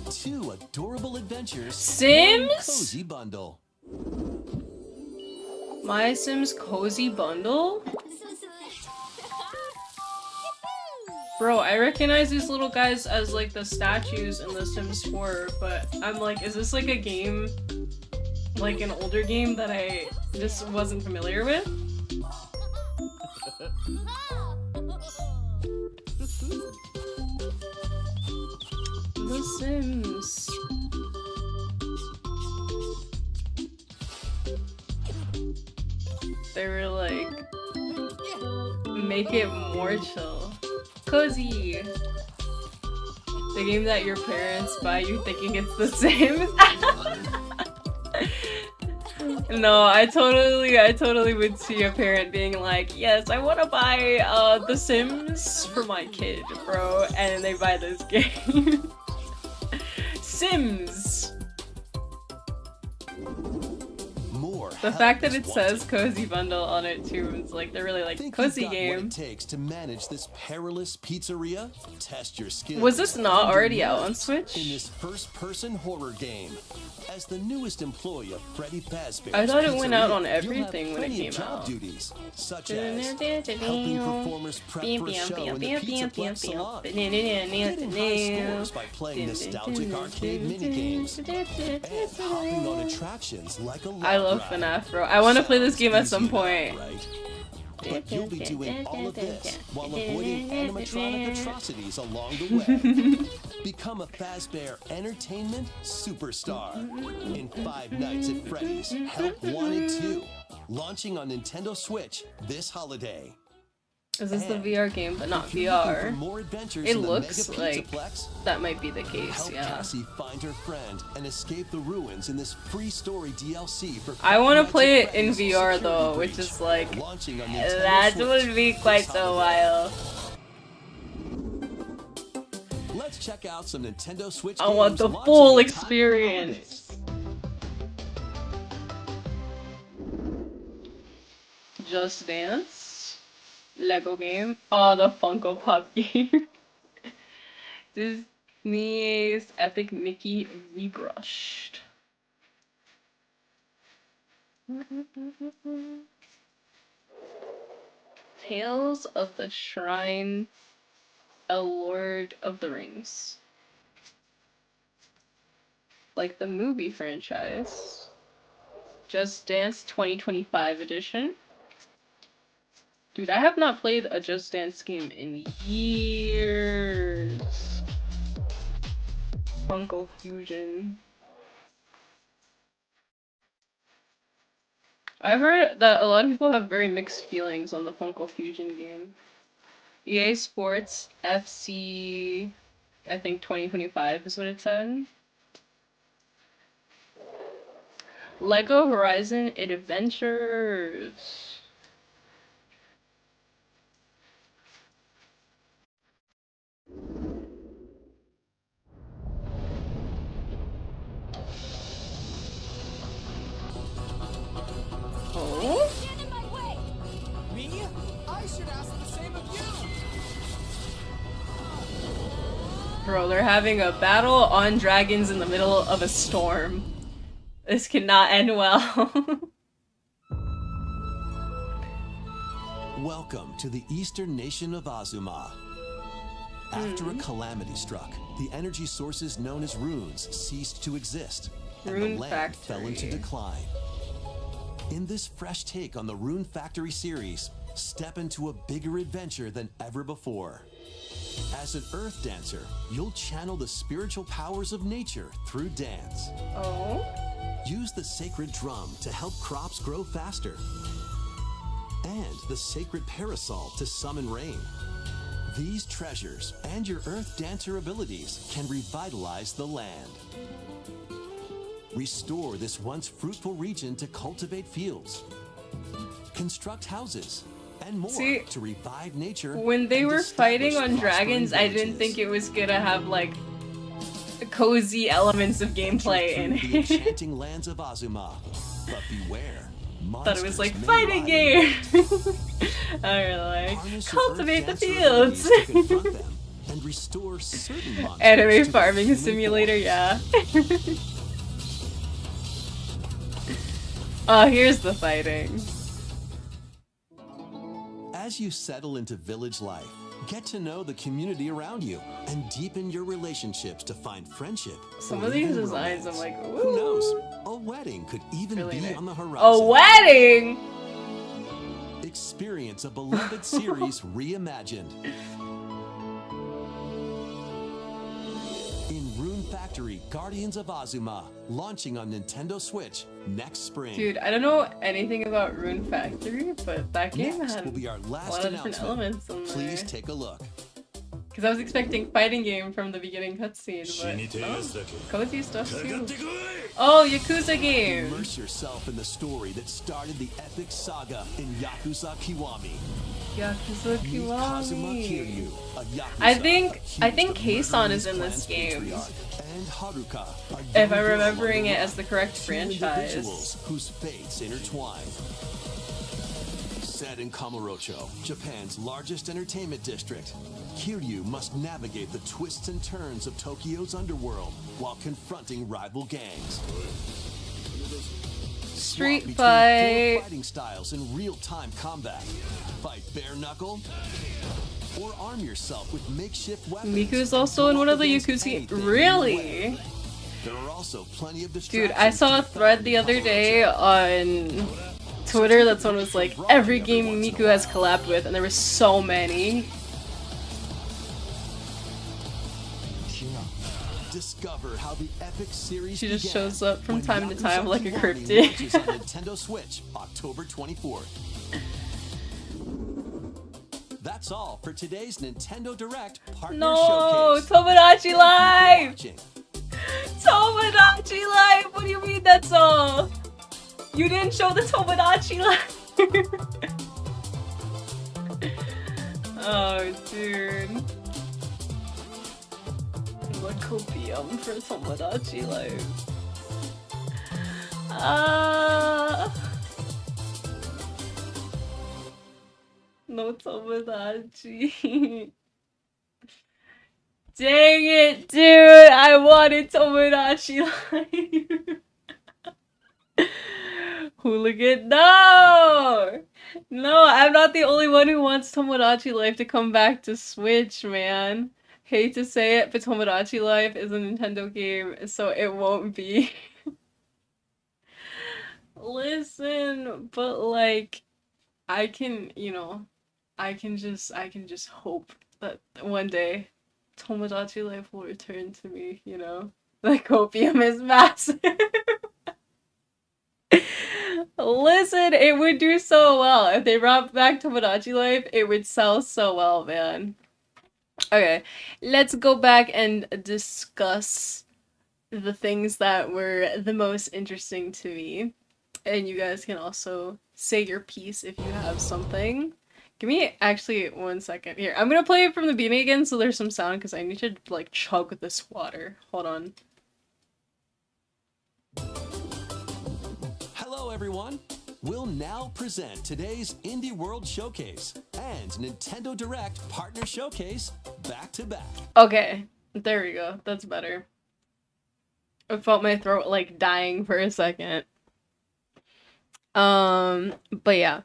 2 adorable adventures. Sims? Cozy bundle. My Sims Cozy Bundle? Bro, I recognize these little guys as like the statues in The Sims 4, but I'm like, is this like a game, like an older game that I just wasn't familiar with? The Sims. They were like, make it more chill. Cozy. The game that your parents buy you thinking it's The Sims. No, I totally would see a parent being like, yes, I want to buy The Sims for my kid, bro, and they buy this game. Sims. The fact that it says Cozy Bundle on it too, it's like they're really like cozy game. What it takes to manage this perilous pizzeria? Test your skills. Was this not already out on Switch? In this first-person horror game, as the newest employee of Freddy Fazbear's I thought it went out on Pizzeria, everything when it you'll have came plenty of job out. duties, such as helping performers prep for a show in the Pizzaplex salon, getting high scores by playing nostalgic arcade minigames, and hopping on attractions like a I love FNAF, bro. I want to play this game at some point. But you'll be doing all of this while avoiding animatronic atrocities along the way. Become a Fazbear Entertainment superstar in 5 Nights at Freddy's Help Wanted 2, launching on Nintendo Switch this holiday. Is this the VR game, but not VR? It looks like that might be the case, Help yeah. Cassie find her friend and escape the ruins in this free story DLC for I want to 5 play Nights it at in Freddy's VR Security though, Breach, which is like, launching on Nintendo that Switch would be quite a while. Let's check out some Nintendo Switch I want games the launching full in time for experience. Just Dance, Lego game, oh the Funko Pop game, Disney's Epic Mickey Rebrushed. Tales of the Shrine, A Lord of the Rings. Like the movie franchise. Just Dance 2025 edition. Dude, I have not played a Just Dance game in years. Funko Fusion. I've heard that a lot of people have very mixed feelings on the Funko Fusion game. EA Sports FC, I think 2025 is what it said. Lego Horizon Adventures. Oh? Me? I should ask the same of you. Bro, they're having a battle on dragons in the middle of a storm. This cannot end well. Welcome to the eastern nation of Azuma. After a calamity struck, the energy sources known as runes ceased to exist, and Rune the land Factory. fell into decline. In this fresh take on the Rune Factory series, step into a bigger adventure than ever before. As an earth dancer, you'll channel the spiritual powers of nature through dance. Oh? Use the sacred drum to help crops grow faster. And the sacred parasol to summon rain. These treasures and your earth dancer abilities can revitalize the land. Restore this once fruitful region to cultivate fields. Construct houses and more to revive nature. When they were fighting on dragons, I didn't think it was gonna have like cozy elements of gameplay in The it. enchanting lands of Azuma. But beware, Thought it was like fighting game. Or like cultivate the fields. And restore certain monsters Anime to farming their simulator, human yeah. Oh, here's the fighting. As you settle into village life, get to know the community around you and deepen your relationships to find friendship. Some or of these even designs, romance. I'm like, ooh. Who knows? A wedding could even Really be nice. on the horizon. A wedding? Experience a beloved series reimagined. In Rune Factory, Guardians of Azuma, launching on Nintendo Switch next spring. Dude, I don't know anything about Rune Factory, but that game Next had will be our a last lot of different announcement. elements in there. Please take a look. Because I was expecting fighting game from the beginning cutscene, but cozy stuff too. Oh, Yakuza game! Immerse yourself in the story that started the epic saga in Yakuza Kiwami. Yakuza Meet Kazuma Kiwami. Kiryu, a Yakuza I think accused of Keisan is murdering in his this clan's game. patriarch, and Haruka, a If young I'm girl remembering on the it as the correct Two franchise. individuals whose fates intertwine. Set in Kamurocho, Japan's largest entertainment district, Kiryu must navigate the twists and turns of Tokyo's underworld while confronting rival gangs. Street Swap between fight. 4 fighting styles in real-time combat. Fight bare knuckle, or arm yourself with makeshift weapons. Miku's also in one of the Yakuza. Really? There are also plenty of Dude, I saw a thread the other day on Twitter that someone was like, every game Miku has collabed with, and there were so many. Discover how the epic series She just began shows up from when time to time Yakuza like a Kiwami cryptid. launches on Nintendo Switch, October 24th. That's all for today's Nintendo Direct Partner No, Showcase. Tomodachi Live! Watching. Tomodachi Live! What do you mean that's all? You didn't show the Tomodachi Live! Oh, dude. What copium for Tomodachi Live? No Tomodachi. Dang it, dude! I wanted Tomodachi Live! Hooligan, no! No, I'm not the only one who wants Tomodachi Life to come back to Switch, man. Hate to say it, but Tomodachi Life is a Nintendo game, so it won't be. Listen, but like, I can, you know, I can just hope that one day Tomodachi Life will return to me, you know? The copium is massive. Listen, it would do so well. If they brought back Tomodachi Life, it would sell so well, man. Okay, let's go back and discuss the things that were the most interesting to me. And you guys can also say your piece if you have something. Give me actually 1 second here. I'm gonna play it from the beginning again so there's some sound because I need to like chug this water. Hold on. Hello, everyone. We'll now present today's Indie World Showcase and Nintendo Direct Partner Showcase back to back. Okay, there we go. That's better. I felt my throat like dying for a second. But yeah,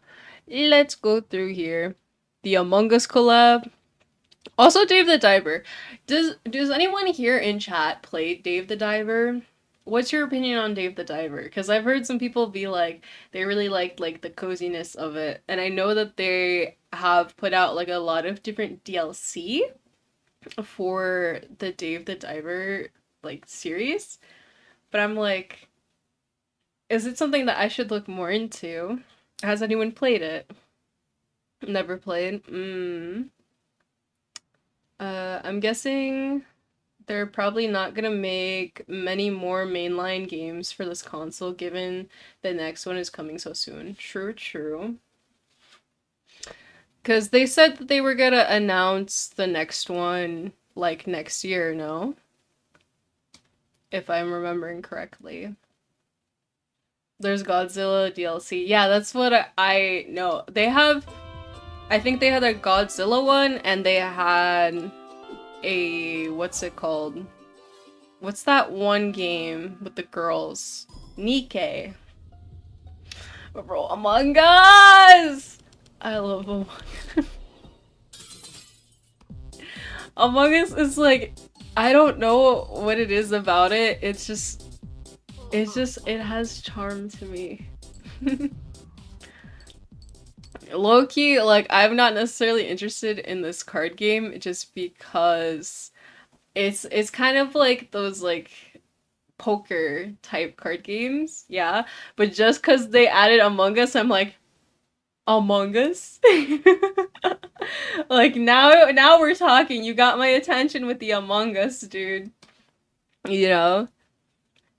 let's go through here. The Among Us collab. Also, Dave the Diver. Does anyone here in chat play Dave the Diver? What's your opinion on Dave the Diver? Because I've heard some people be like, they really liked like the coziness of it. And I know that they have put out like a lot of different DLC for the Dave the Diver like series. But I'm like, is it something that I should look more into? Has anyone played it? Never played? I'm guessing they're probably not gonna make many more mainline games for this console given the next one is coming so soon. True. Because they said that they were gonna announce the next one like next year, no? If I'm remembering correctly. There's Godzilla DLC. Yeah, that's what I know. They have, I think they had a Godzilla one, and they had a, what's it called? What's that one game with the girls? Nikkei. Bro, Among Us! I love Among Us. Among Us is like, I don't know what it is about it. It has charm to me. Low-key, like, I'm not necessarily interested in this card game just because it's kind of like those, like, poker type card games, yeah. But just because they added Among Us, I'm like, Among Us? Like, now we're talking. You got my attention with the Among Us, dude. You know?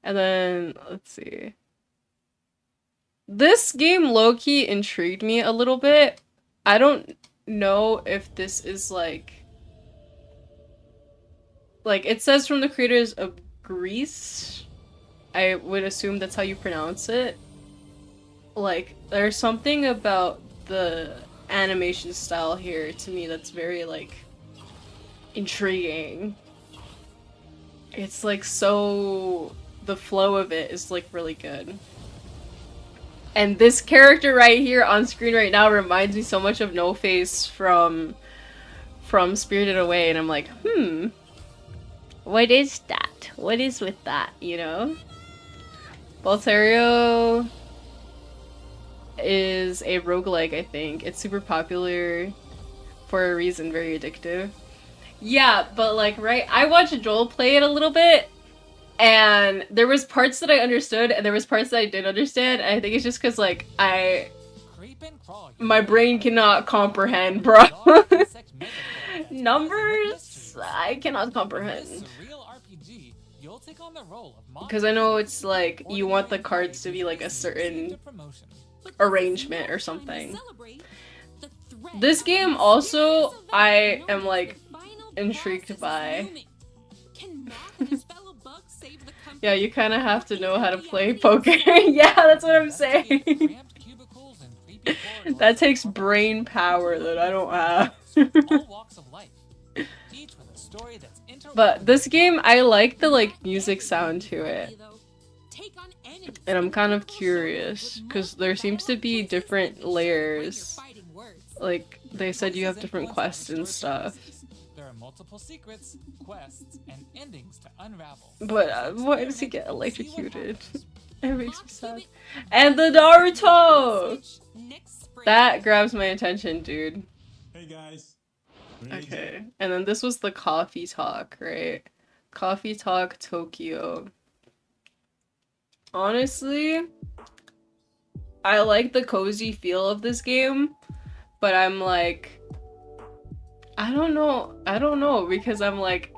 And then, let's see. This game low-key intrigued me a little bit. I don't know if this is like it says from the creators of Greece. I would assume that's how you pronounce it. Like, there's something about the animation style here to me that's very, like, intriguing. It's like so... the flow of it is, like, really good. And this character right here on screen right now reminds me so much of No Face from Spirited Away, and I'm like, what is that? What is with that, you know? Voltario is a roguelike, I think. It's super popular for a reason, very addictive. Yeah, but like, right, I watched Joel play it a little bit, and there was parts that I understood, and there was parts that I didn't understand, and I think it's just because, like, my brain cannot comprehend, bro. Numbers? I cannot comprehend. Because I know it's like, you want the cards to be like a certain arrangement or something. This game also, I am like, intrigued by. Yeah, you kind of have to know how to play poker. Yeah, that's what I'm saying. That takes brain power that I don't have. But this game, I like the like music sound to it. And I'm kind of curious, because there seems to be different layers. Like, they said you have different quests and stuff. There are multiple secrets, quests, and endings to unravel. But why does he get electrocuted? It makes me sad. And the Naruto! That grabs my attention, dude. Hey guys. Okay. And then this was the Coffee Talk, right? Coffee Talk Tokyo. Honestly, I like the cozy feel of this game, but I'm like, I don't know, because I'm like,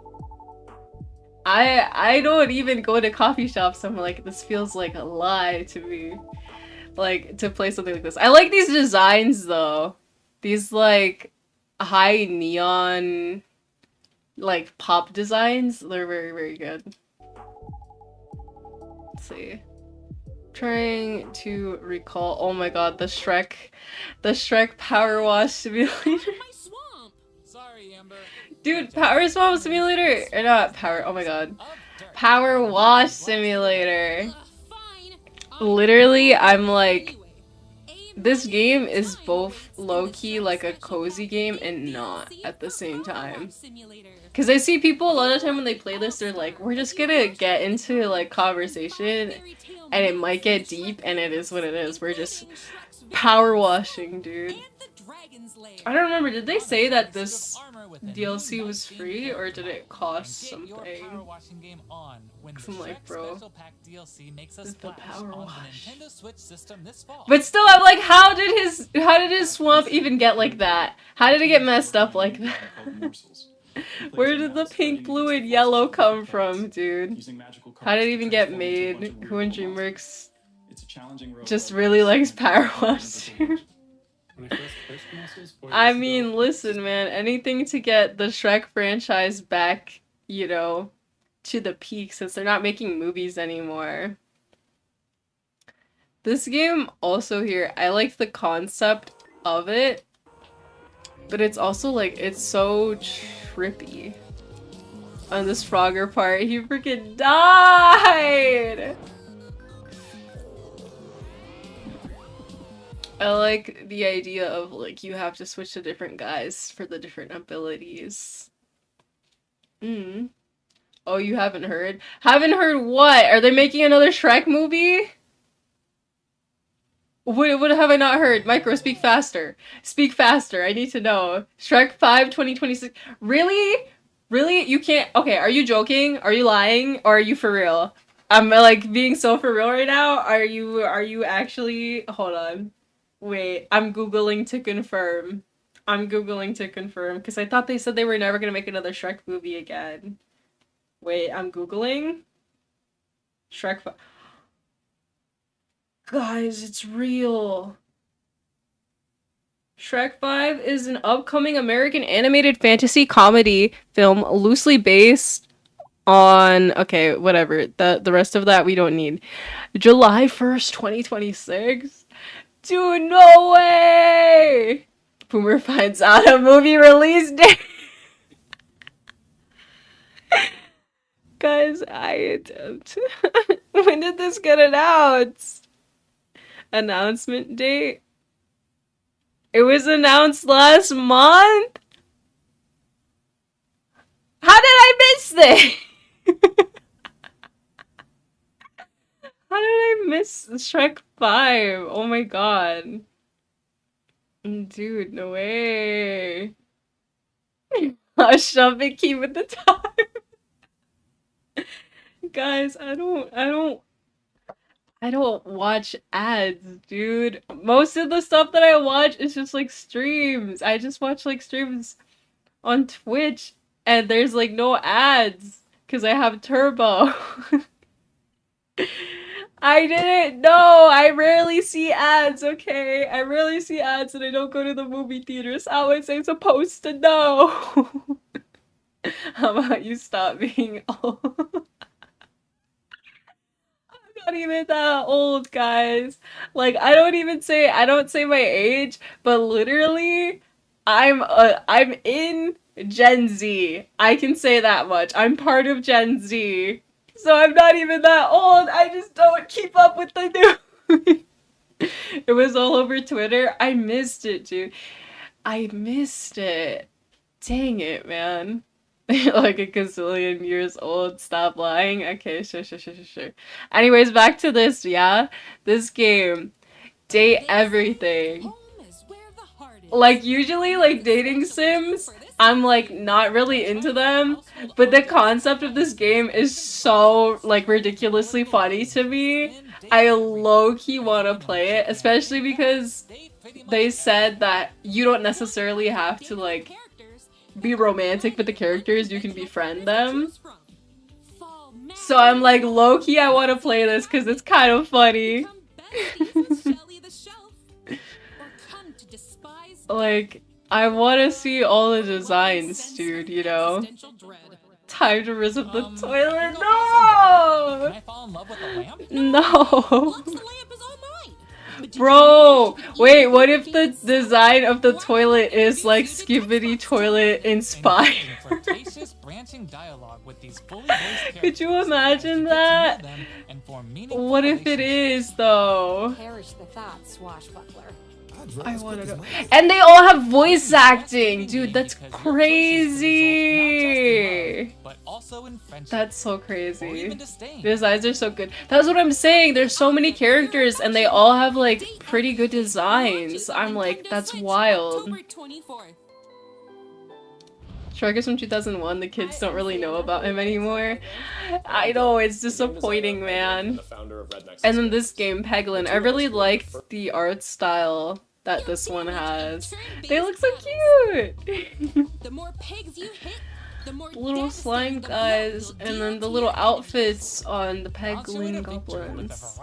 I don't even go to coffee shops. I'm like, this feels like a lie to me, like, to play something like this. I like these designs though. These like high neon like pop designs. They're very, very good. Let's see. Trying to recall. Oh my god, the Shrek Power Wash Simulator. Sorry, Amber. Dude, Power Swap Simulator, or not Power, oh my god. Power Wash Simulator. Literally, I'm like, this game is both low-key like a cozy game and not at the same time. Because I see people a lot of the time when they play this, they're like, we're just gonna get into like conversation and it might get deep, and it is what it is. We're just power washing, dude. I don't remember, did they say that this DLC was free or did it cost something? I'm like, bro, it's the power wash. But still, I'm like, how did his swamp even get like that? How did it get messed up like that? Where did the pink, blue, and yellow come from, dude? How did it even get made? Who in DreamWorks just really likes Power Wash? I mean, listen, man, anything to get the Shrek franchise back, you know, to the peak, since they're not making movies anymore. This game also here, I like the concept of it, but it's also like, it's so trippy. On this Frogger part, he freaking died! I like the idea of like, you have to switch to different guys for the different abilities. Oh, you haven't heard? Haven't heard what? Are they making another Shrek movie? What have I not heard? Micro, speak faster. Speak faster. I need to know. Shrek 5 2026. Really? Really? You can't. Okay, are you joking? Are you lying? Or are you for real? I'm like being so for real right now. Are you actually? Hold on. Wait, I'm Googling to confirm. I'm Googling to confirm because I thought they said they were never gonna make another Shrek movie again. Wait, I'm Googling. Shrek 5. Guys, it's real. Shrek 5 is an upcoming American animated fantasy comedy film loosely based on... Okay, whatever. The rest of that we don't need. July 1st, 2026? Dude, no way! Boomer finds out a movie release date. Guys, when did this get announced? Announcement date? It was announced last month? How did I miss this? How did I miss Shrek 5? Oh my god. Dude, no way. I'll shove it, keep it the time. Guys, I don't watch ads, dude. Most of the stuff that I watch is just like streams. I just watch like streams on Twitch and there's like no ads because I have Turbo. I didn't know. I rarely see ads, okay? I rarely see ads and I don't go to the movie theaters. How was I supposed to know? How about you stop being old? Not even that old, guys. Like, I don't say my age, but literally I'm in Gen Z. I can say that much. I'm part of Gen Z. So I'm not even that old. I just don't keep up with the news. It was all over Twitter. I missed it, dude. I missed it. Dang it, man. Like a gazillion years old. Stop lying. Okay, sure. Anyways, back to this, yeah? This game. Date everything. Like, usually, like, dating sims, I'm, like, not really into them. But the concept of this game is so, like, ridiculously funny to me. I low-key want to play it, especially because they said that you don't necessarily have to, like, be romantic with the characters, you can befriend them. So I'm like, low-key I want to play this because it's kind of funny. Like, I want to see all the designs, dude, you know? Time to rinse up the toilet. No! Can I fall in love with a lamp? No! Bro, wait, what if the design of the toilet is like Skibidi toilet inspired? Could you imagine that? What if it is though? Perish the thought, swashbuckler. I wanna know. And they all have voice acting! Dude, that's crazy! That's so crazy. The designs are so good. That's what I'm saying! There's so many characters and they all have like pretty good designs. I'm like, that's wild. Shrek is from 2001, the kids don't really know about him anymore. I know, it's disappointing, man. And then this game, Peglin, I really liked the art style that this one has. They look so cute! The more pigs you hit, the more little slime guys, and then the little outfits on the Peglin goblins.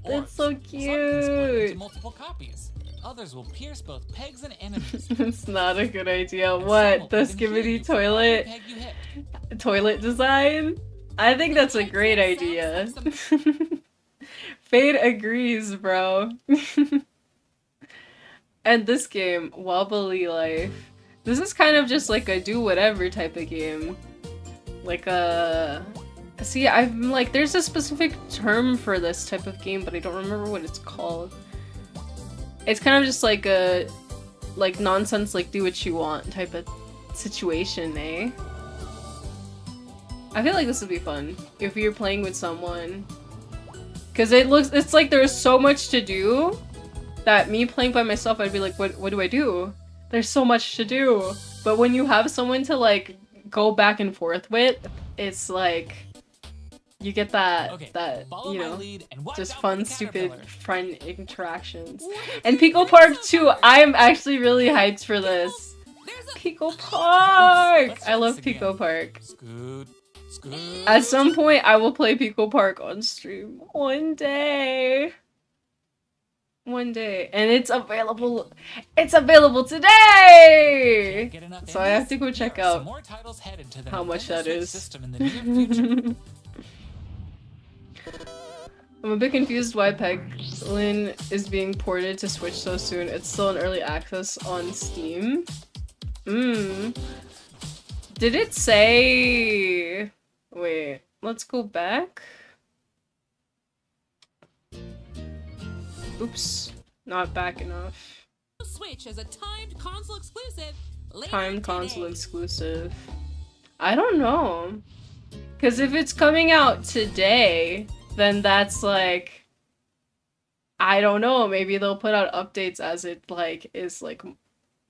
That's so cute! Others will pierce both pegs and enemies. It's not a good idea. What? The Skibidi toilet? Toilet design? I think that's a great idea. Fade agrees, bro. And this game, Wobbly Life. This is kind of just like a do whatever type of game. Like a... See, I'm like, there's a specific term for this type of game, but I don't remember what it's called. It's kind of just like a... like nonsense, like do what you want type of situation, eh? I feel like this would be fun if you're playing with someone. Cause it's like there's so much to do that me playing by myself, I'd be like, what do I do? There's so much to do. But when you have someone to like go back and forth with, it's like you get that you know, just fun, stupid, friend interactions. And Pico Park too. I'm actually really hyped for this. Pico Park. I love Pico Park. At some point, I will play Pico Park on stream one day. One day, and it's available. It's available today. So I have to go check out how much that is. I'm a bit confused why Peglin is being ported to Switch so soon. It's still in early access on Steam. Did it say... Wait, let's go back. Oops, not back enough. Switch as a timed console exclusive. Timed console exclusive. I don't know. Because if it's coming out today, then that's like... I don't know, maybe they'll put out updates as it like is like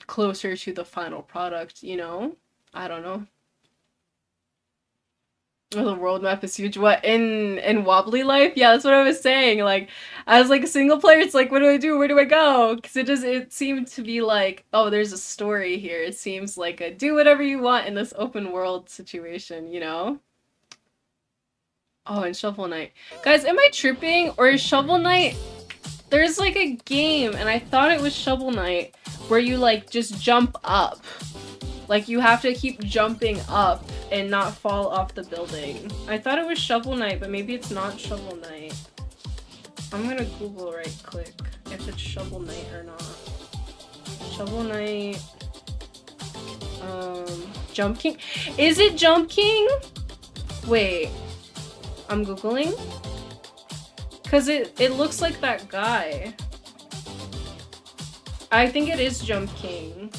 closer to the final product, you know? I don't know. Oh, the world map is huge. What, in Wobbly Life? Yeah, that's what I was saying. Like, as like a single player, it's like, what do I do? Where do I go? Because it seemed to be like, oh, there's a story here. It seems like a do whatever you want in this open world situation, you know? Oh, and Shovel Knight. Guys, am I tripping? Or is Shovel Knight... There's like a game, and I thought it was Shovel Knight, where you like just jump up. Like you have to keep jumping up and not fall off the building. I thought it was Shovel Knight, but maybe it's not Shovel Knight. I'm gonna Google right quick if it's Shovel Knight or not. Shovel Knight... Jump King? Is it Jump King? Wait. I'm Googling? Cause it looks like that guy. I think it is Jump King.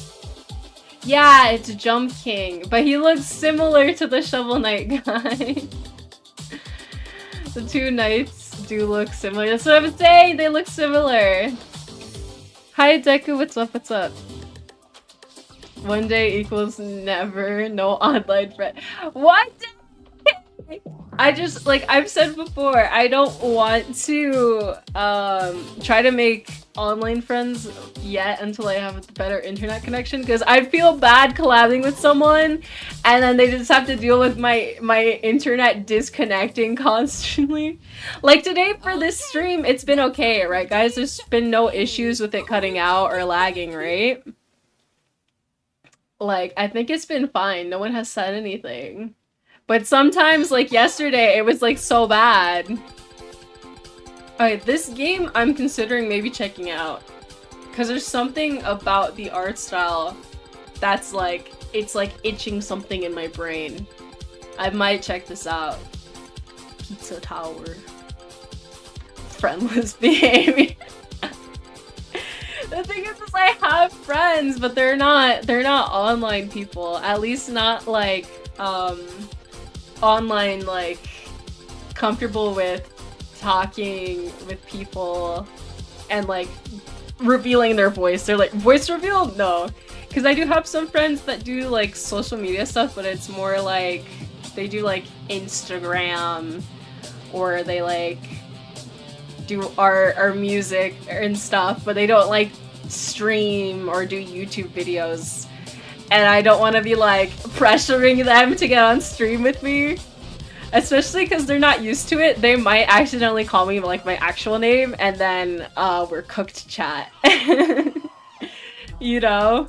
Yeah, it's Jump King, but he looks similar to the Shovel Knight guy. The two knights do look similar. That's what I'm saying, they look similar. Hi Deku, what's up, what's up? One day equals never, no online friend. What? I just, like I've said before, I don't want to try to make online friends yet until I have a better internet connection, because I feel bad collabing with someone and then they just have to deal with my internet disconnecting constantly. Like today for this stream, it's been okay, right guys? There's been no issues with it cutting out or lagging, right? Like, I think it's been fine. No one has said anything. But sometimes, like yesterday, it was like so bad. Alright, this game I'm considering maybe checking out. Because there's something about the art style that's like, it's like itching something in my brain. I might check this out. Pizza Tower. Friendless behavior. The thing is I have friends, but they're not online people. At least not like, online, like, comfortable with talking with people and like revealing their voice. They're like, voice reveal? No. Because I do have some friends that do like social media stuff, but it's more like they do like Instagram, or they like do art or music and stuff, but they don't like stream or do YouTube videos. And I don't want to be like pressuring them to get on stream with me, especially because they're not used to it. They might accidentally call me like my actual name, and then we're cooked chat. You know?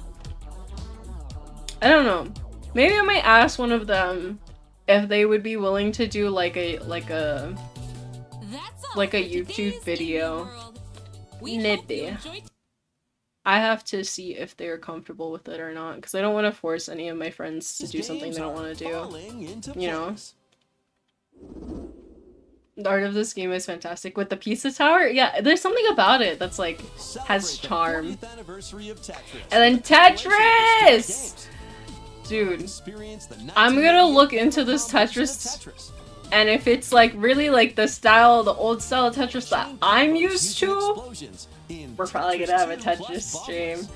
I don't know. Maybe I might ask one of them if they would be willing to do like a That's like a YouTube video. Maybe. I have to see if they're comfortable with it or not, because I don't want to force any of my friends to do something they don't want to do. You know? The art of this game is fantastic. With the pizza tower, yeah, there's something about it that's like, has charm. And then Tetris! Dude, I'm gonna look into this Tetris, and if it's like really like the style, the old style of Tetris that I'm used to, we're probably gonna have a Tetris stream.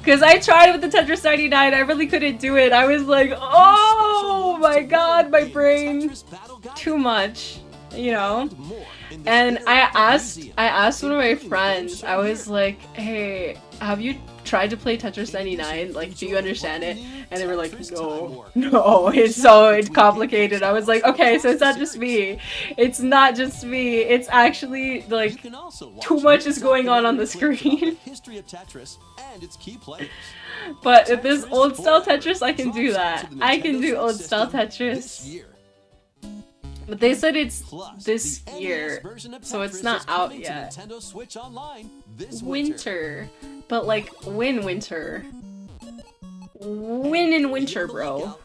Cause I tried with the Tetris 99, I really couldn't do it. I was like, oh my god, my brain, too much, you know? And I asked one of my friends, I was like, hey, have you tried to play Tetris 99? Like, do you understand it? And they were like, no, it's so complicated. I was like, okay, so it's not just me. It's not just me. It's actually, like, too much is going on the screen. But if this old style Tetris, I can do that. I can do old style Tetris. But they said it's this year, so it's not out yet. Winter. But like, when winter? When in winter, bro?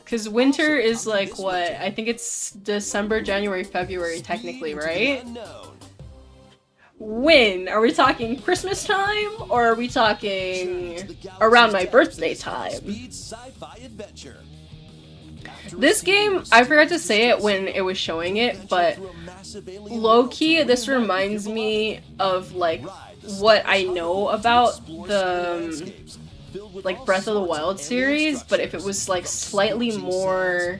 Because winter is like what? I think it's December, January, February technically, right? When? Are we talking Christmas time? Or are we talking around my birthday time? This game, I forgot to say it when it was showing it, but low-key, this reminds me of, like, what I know about the, like, Breath of the Wild series, but if it was, like, slightly more,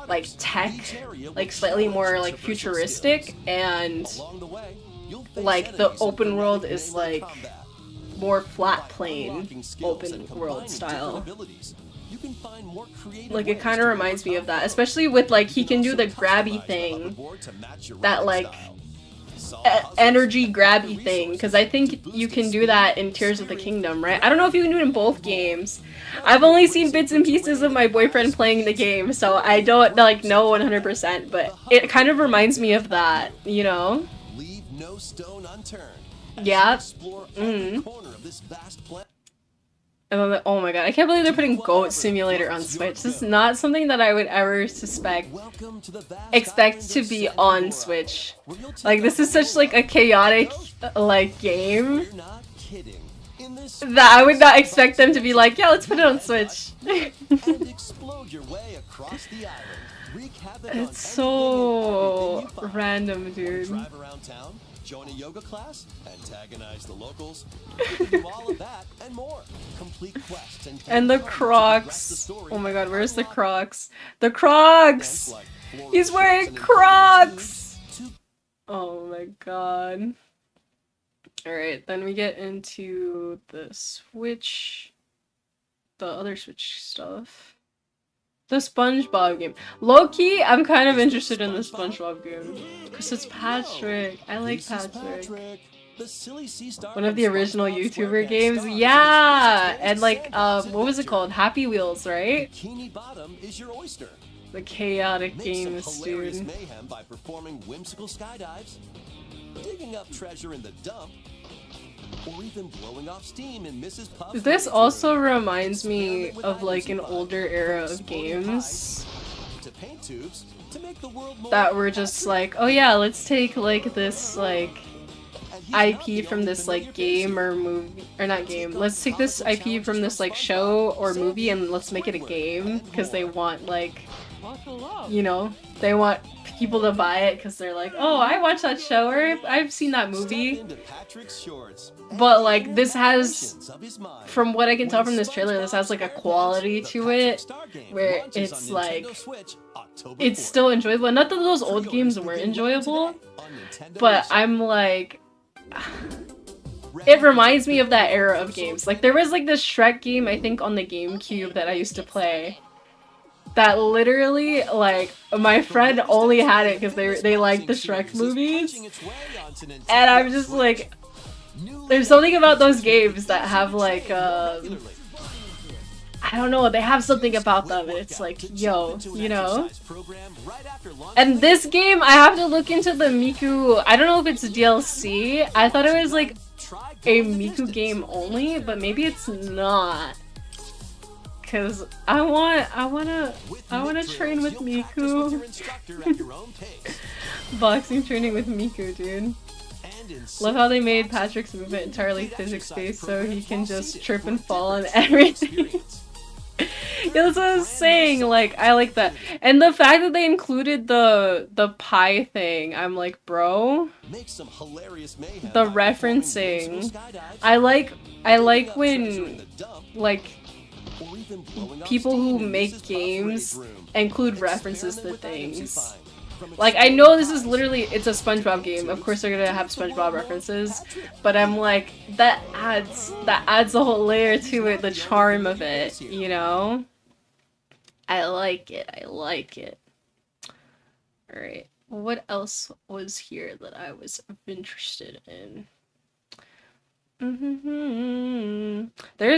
like, tech, like, slightly more, like, futuristic, and, like, the open world is, like, more flat plane open world style. Like, it kind of reminds me of that, especially with, like, he can do the grabby thing, that, like, energy grabby thing, because I think you can do that in Tears of the Kingdom, right? I don't know if you can do it in both games. I've only seen bits and pieces of my boyfriend playing the game, so I don't, like, know 100%, but it kind of reminds me of that, you know? Yeah. And then, oh my god, I can't believe they're putting Goat Simulator on Switch. This is not something that I would ever expect to be on Switch. Like, this is such, like, a chaotic, like, game that I would not expect them to be like, yeah, let's put it on Switch. It's so random, dude. Join a yoga class, antagonize the locals, you can do all of that and more. Complete quests and the Crocs. Oh my god, where's the Crocs? The Crocs! He's wearing Crocs! Oh my god. Alright, then we get into the Switch, the other Switch stuff. The SpongeBob game. Low-key, I'm kind of interested in the SpongeBob game. Because it's Patrick. I like Patrick. One of the original YouTuber games. Yeah! And like, what was it called? Happy Wheels, right? The chaotic games, dude. Mayhem by performing whimsical skydives, digging up treasure in the dump, or even blowing off steam in Mrs. Puff's. This also reminds me of like an older era of games that were just like, oh yeah, let's take like this like IP from this like game or movie, or not game, let's take this IP from this like show or movie and let's make it a game, because they want like, you know, they want people to buy it because they're like, oh, I watched that show or I've seen that movie. But like, this has, from what I can tell from this trailer, this has like a quality to it where it's like, it's still enjoyable. Not that those old games weren't enjoyable, but I'm like, it reminds me of that era of games. Like, there was like this Shrek game, I think on the GameCube, that I used to play, that literally, like, my friend only had it because they liked the Shrek movies, and I'm just like, there's something about those games that have like, I I don't know, they have something about them. It's like, yo, you know? And this game, I have to look into the Miku. I don't know if it's DLC. I thought it was like a Miku game only, but maybe it's not. Cause I wanna train with Miku. Boxing training with Miku, dude. Love how they made Patrick's movement entirely physics-based so he can just trip and fall on everything. Yeah, that's what I was saying, like, I like that. And the fact that they included the pie thing, I'm like, bro. The referencing. I like when, like, people who make games include references to things. Like, I know this is literally, it's a SpongeBob game. Of course they're gonna have SpongeBob references. But I'm like, that adds a whole layer to it, the charm of it, you know? I like it. Alright, what else was here that I was interested in?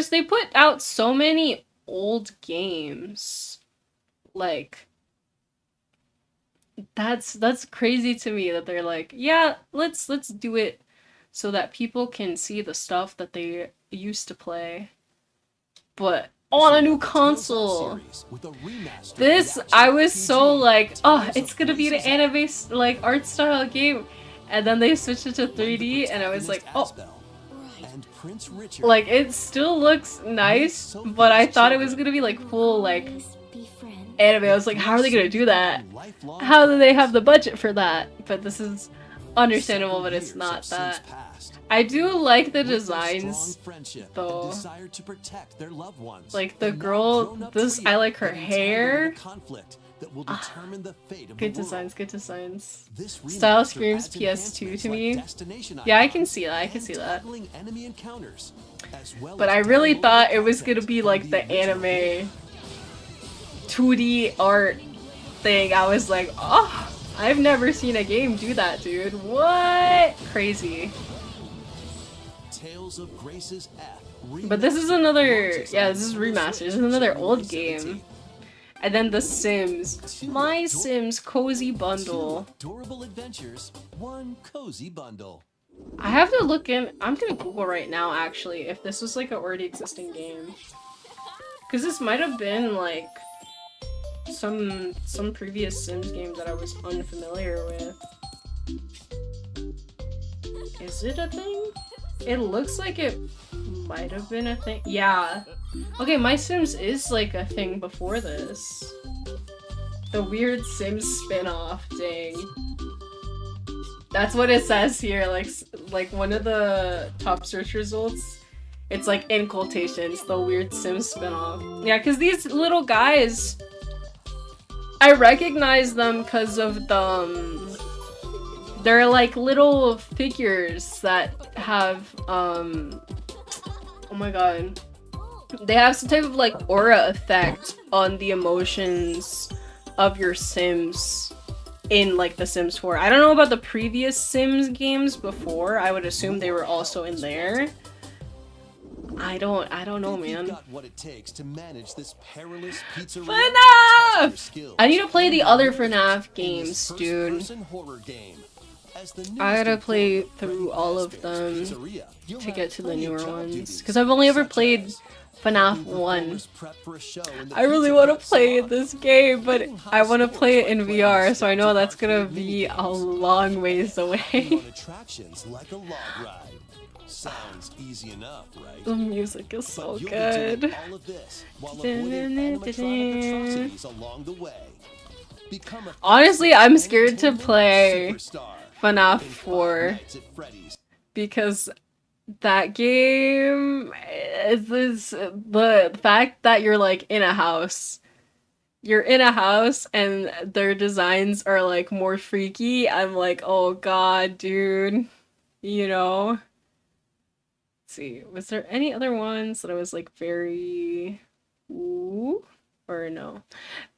They put out so many old games. Like, that's crazy to me that they're like, yeah, let's do it so that people can see the stuff that they used to play, but on a new console. This, I was so like, oh, it's gonna be an anime like art style game, and then they switched it to 3D, and I was like, oh. Like, it still looks nice, but I thought it was gonna be like full like anime. I was like, how are they gonna do that? How do they have the budget for that? But this is understandable, but it's not that. I do like the designs though. Like the girl, I like her hair. Good designs. Style screams PS2 to me. Yeah, I can see that. But I really thought it was gonna be like the anime 2D art thing. I was like, oh, I've never seen a game do that, dude. What? Crazy. But this is another, yeah, this is remastered. This is another old game. And then The Sims. My Sims Cozy Bundle. Adorable adventures, one cozy bundle. I have to look in, I'm gonna Google right now actually if this was like an already existing game. Cause this might have been like some previous Sims games that I was unfamiliar with. Is it a thing? It looks like it might have been a thing. Yeah. Okay, My Sims is like a thing before this. The weird Sims spin-off, dang. That's what it says here, like one of the top search results. It's like in quotations, the weird Sims spin-off. Yeah, because these little guys, I recognize them because of the they're like little figures that have oh my god, they have some type of like aura effect on the emotions of your Sims in like The Sims 4. I don't know about the previous Sims games before. I would assume they were also in there. I don't know, man. FNAF! I need to play the other FNAF games, dude. I gotta play through all of them to get to the newer ones. Because I've only ever played FNAF 1. I really want to play this game, but I want to play it in VR, so I know that's gonna be a long ways away. Sounds easy enough, right? The music is so good. Honestly, I'm scared to play FNAF 4 because that game is the fact that you're like in a house. You're in a house and their designs are like more freaky. I'm like, oh god, dude. You know? Let's see, was there any other ones that I was like very ooh or no?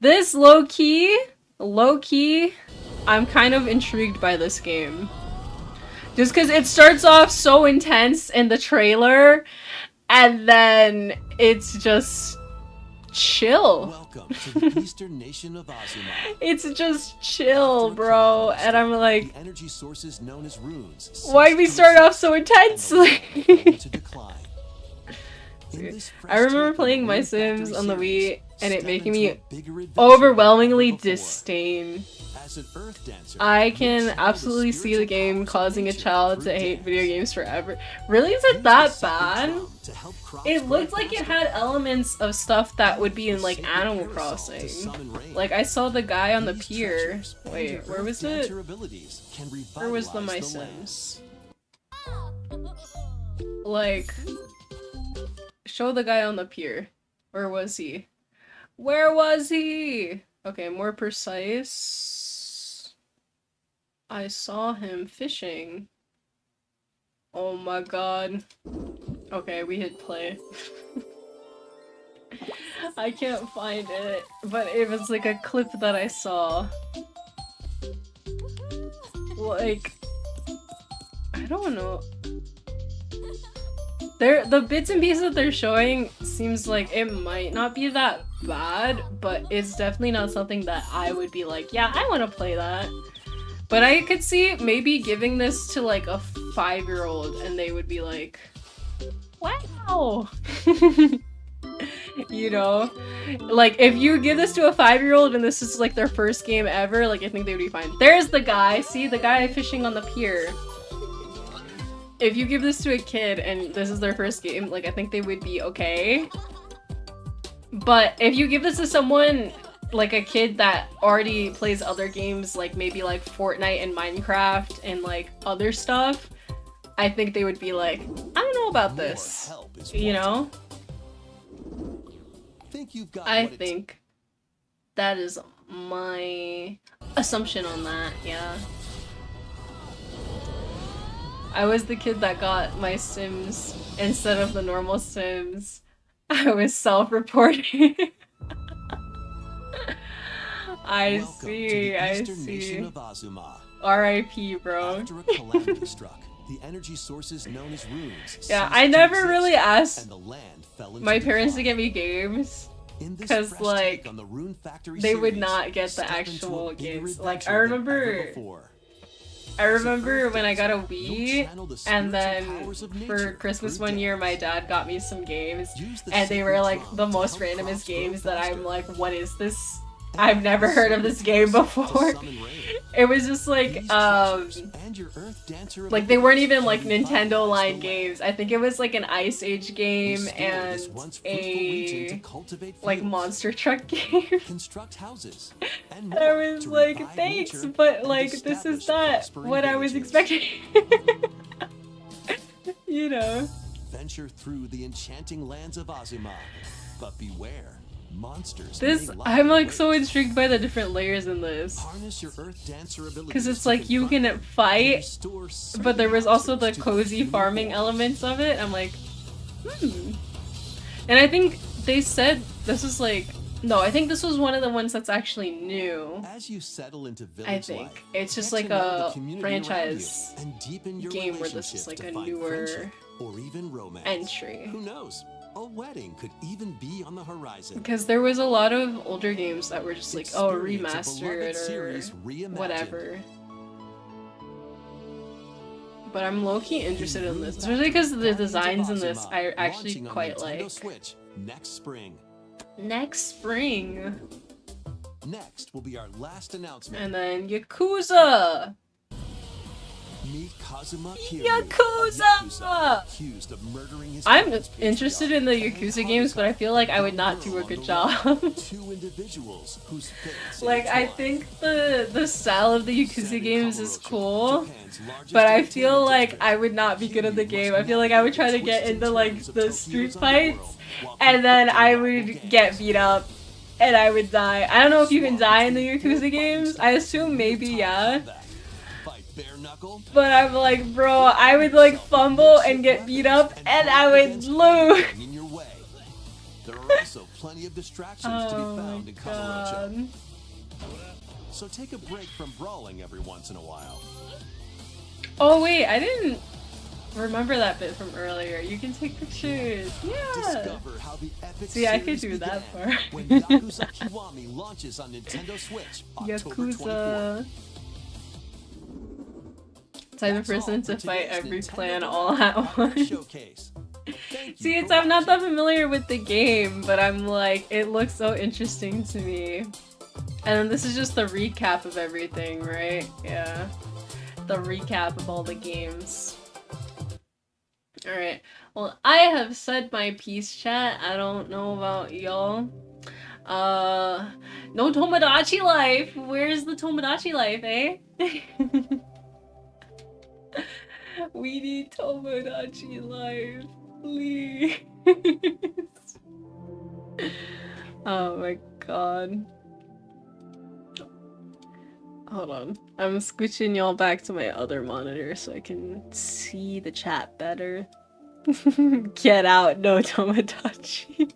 This low-key, I'm kind of intrigued by this game. Just because it starts off so intense in the trailer, and then it's just chill. Welcome to the eastern nation of Azuma. It's just chill, bro. And I'm like, The energy sources known as runes. why we start off so intensely? To decline. I remember playing My Sims on the Wii and it making me overwhelmingly disdain. As an earth dancer, I can absolutely see the game causing a child to hate video games forever. Really? Is it that bad? It looked like it had elements of stuff that would be in like Animal Crossing. Like I saw the guy on the pier. Wait, where was it? Where was the My Sims? Like, show the guy on the pier. Where was he? Where was he? Okay, more precise. I saw him fishing. Oh my god. Okay, we hit play. I can't find it, but it was like a clip that I saw. Like, I don't know. The bits and pieces that they're showing seems like it might not be that bad, but it's definitely not something that I would be like, yeah, I want to play that. But I could see maybe giving this to like a 5-year-old and they would be like, wow! You know? Like, if you give this to a 5-year-old and this is like their first game ever, like I think they would be fine. There's the guy! See? The guy fishing on the pier. If you give this to a kid and this is their first game, like I think they would be okay. But if you give this to someone, like a kid that already plays other games, like maybe like Fortnite and Minecraft and like other stuff, I think they would be like, I don't know about this, you know? I think that is my assumption on that, yeah. I was the kid that got my Sims instead of the normal Sims. I was self-reporting. I see. R.I.P. bro. After a calamity struck, the energy sources known as runes. Yeah, I never really asked my parents to get me games because like they would not get the actual games. Like I remember when I got a Wii, and then for Christmas one year my dad got me some games and they were like the most randomest games that I'm like, what is this? I've never heard of this game before. It was just like they weren't even like Nintendo line games. I think it was like an Ice Age game and a like monster truck game. And I was like, thanks, but like this is not what I was expecting. You know. Venture through the enchanting lands of Azuma, but beware. Monsters. I'm like so intrigued by the different layers in this. Because it's like you can fight, but there was also the cozy farming elements of it. I'm like, And I think they said this was like, no, I think this was one of the ones that's actually new. As you settle into village I think it's just like a franchise game where this is like a newer or even romance. Entry. Who knows? A wedding could even be on the horizon. Because there was a lot of older games that were just like, oh, remastered or whatever. But I'm low-key interested in this, especially because the designs in this I actually quite like. Switch next spring. Next spring. Next will be our last announcement. And then Yakuza. Meet Kazuma Yakuza! Accused of murdering his I'm interested in the Yakuza games, but I feel like I would not do a good job. Two individuals whose like, I think the style of the Yakuza games is cool, but I feel like I would not be good at the game. I feel like I would try to get into like the street fights, and then I would get beat up, and I would die. I don't know if you can die in the Yakuza games. I assume maybe, yeah. But I'm like, bro, I would like fumble and get beat up and I would lose. There are also plenty of distractions to be found in Kamurocho. So take a break from brawling every once in a while. Oh wait, I didn't remember that bit from earlier. You can take pictures. Yeah. See, I could do that part. When Yakuza Kiwami launches on Nintendo Switch October 24th. Type of person to fight every clan all at once. See, it's I'm not that familiar with the game, but I'm like, it looks so interesting to me. And this is just the recap of everything, right? Yeah. The recap of all the games. Alright. Well, I have said my piece, chat. I don't know about y'all. No Tomodachi life. Where's the Tomodachi life, eh? We need Tomodachi life, please. Oh my god. Hold on. I'm switching y'all back to my other monitor so I can see the chat better. Get out, no Tomodachi.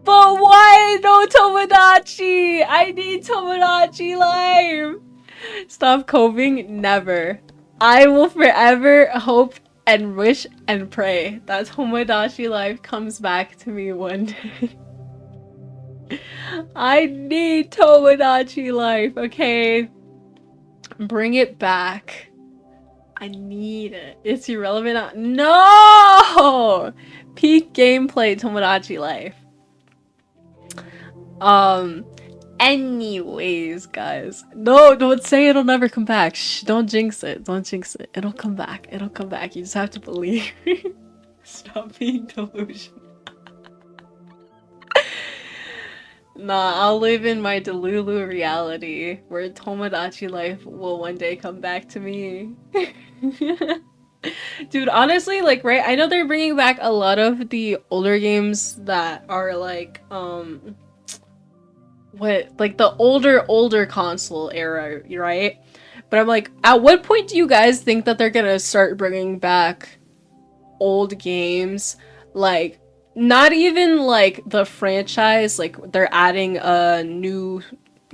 But why no Tomodachi? I need Tomodachi life. Stop coping? Never. I will forever hope and wish and pray that Tomodachi life comes back to me one day. I need Tomodachi life, okay? Bring it back. I need it. It's irrelevant. No! Peak gameplay Tomodachi life. Anyways, guys. No, don't say it'll never come back. Shh, don't jinx it. Don't jinx it. It'll come back. It'll come back. You just have to believe. Stop being delusional. Nah, I'll live in my Delulu reality where Tomodachi life will one day come back to me. Dude, honestly, like, right, I know they're bringing back a lot of the older games that are like, like the older console era, right? But I'm like, at what point do you guys think that they're gonna start bringing back old games? Like, not even like the franchise, like they're adding a new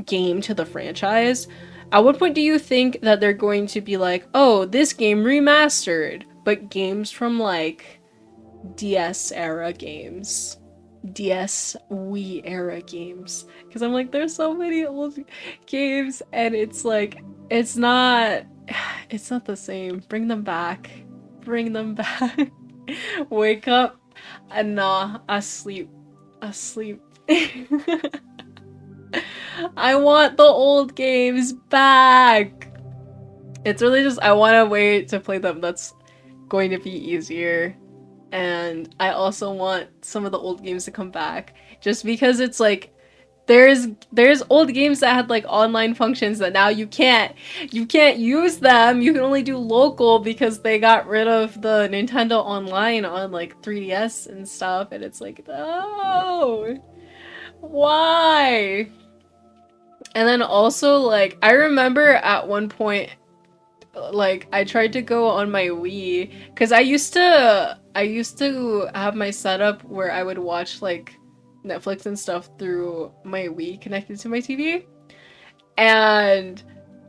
game to the franchise. At what point do you think that they're going to be like, oh, this game remastered, but games from like DS era games? DS Wii era games, because I'm like, there's so many old games and it's like, it's not the same. Bring them back. Bring them back. Wake up. Nah, asleep. I want the old games back. It's really just, I want a way to play them that's going to be easier. And I also want some of the old games to come back, just because it's like there's old games that had like online functions that now you can't use them. You can only do local because they got rid of the Nintendo Online on like 3DS and stuff, and it's like, no, why? And then also, like, I remember at one point, like, I tried to go on my Wii, because I used to have my setup where I would watch like Netflix and stuff through my Wii connected to my TV. And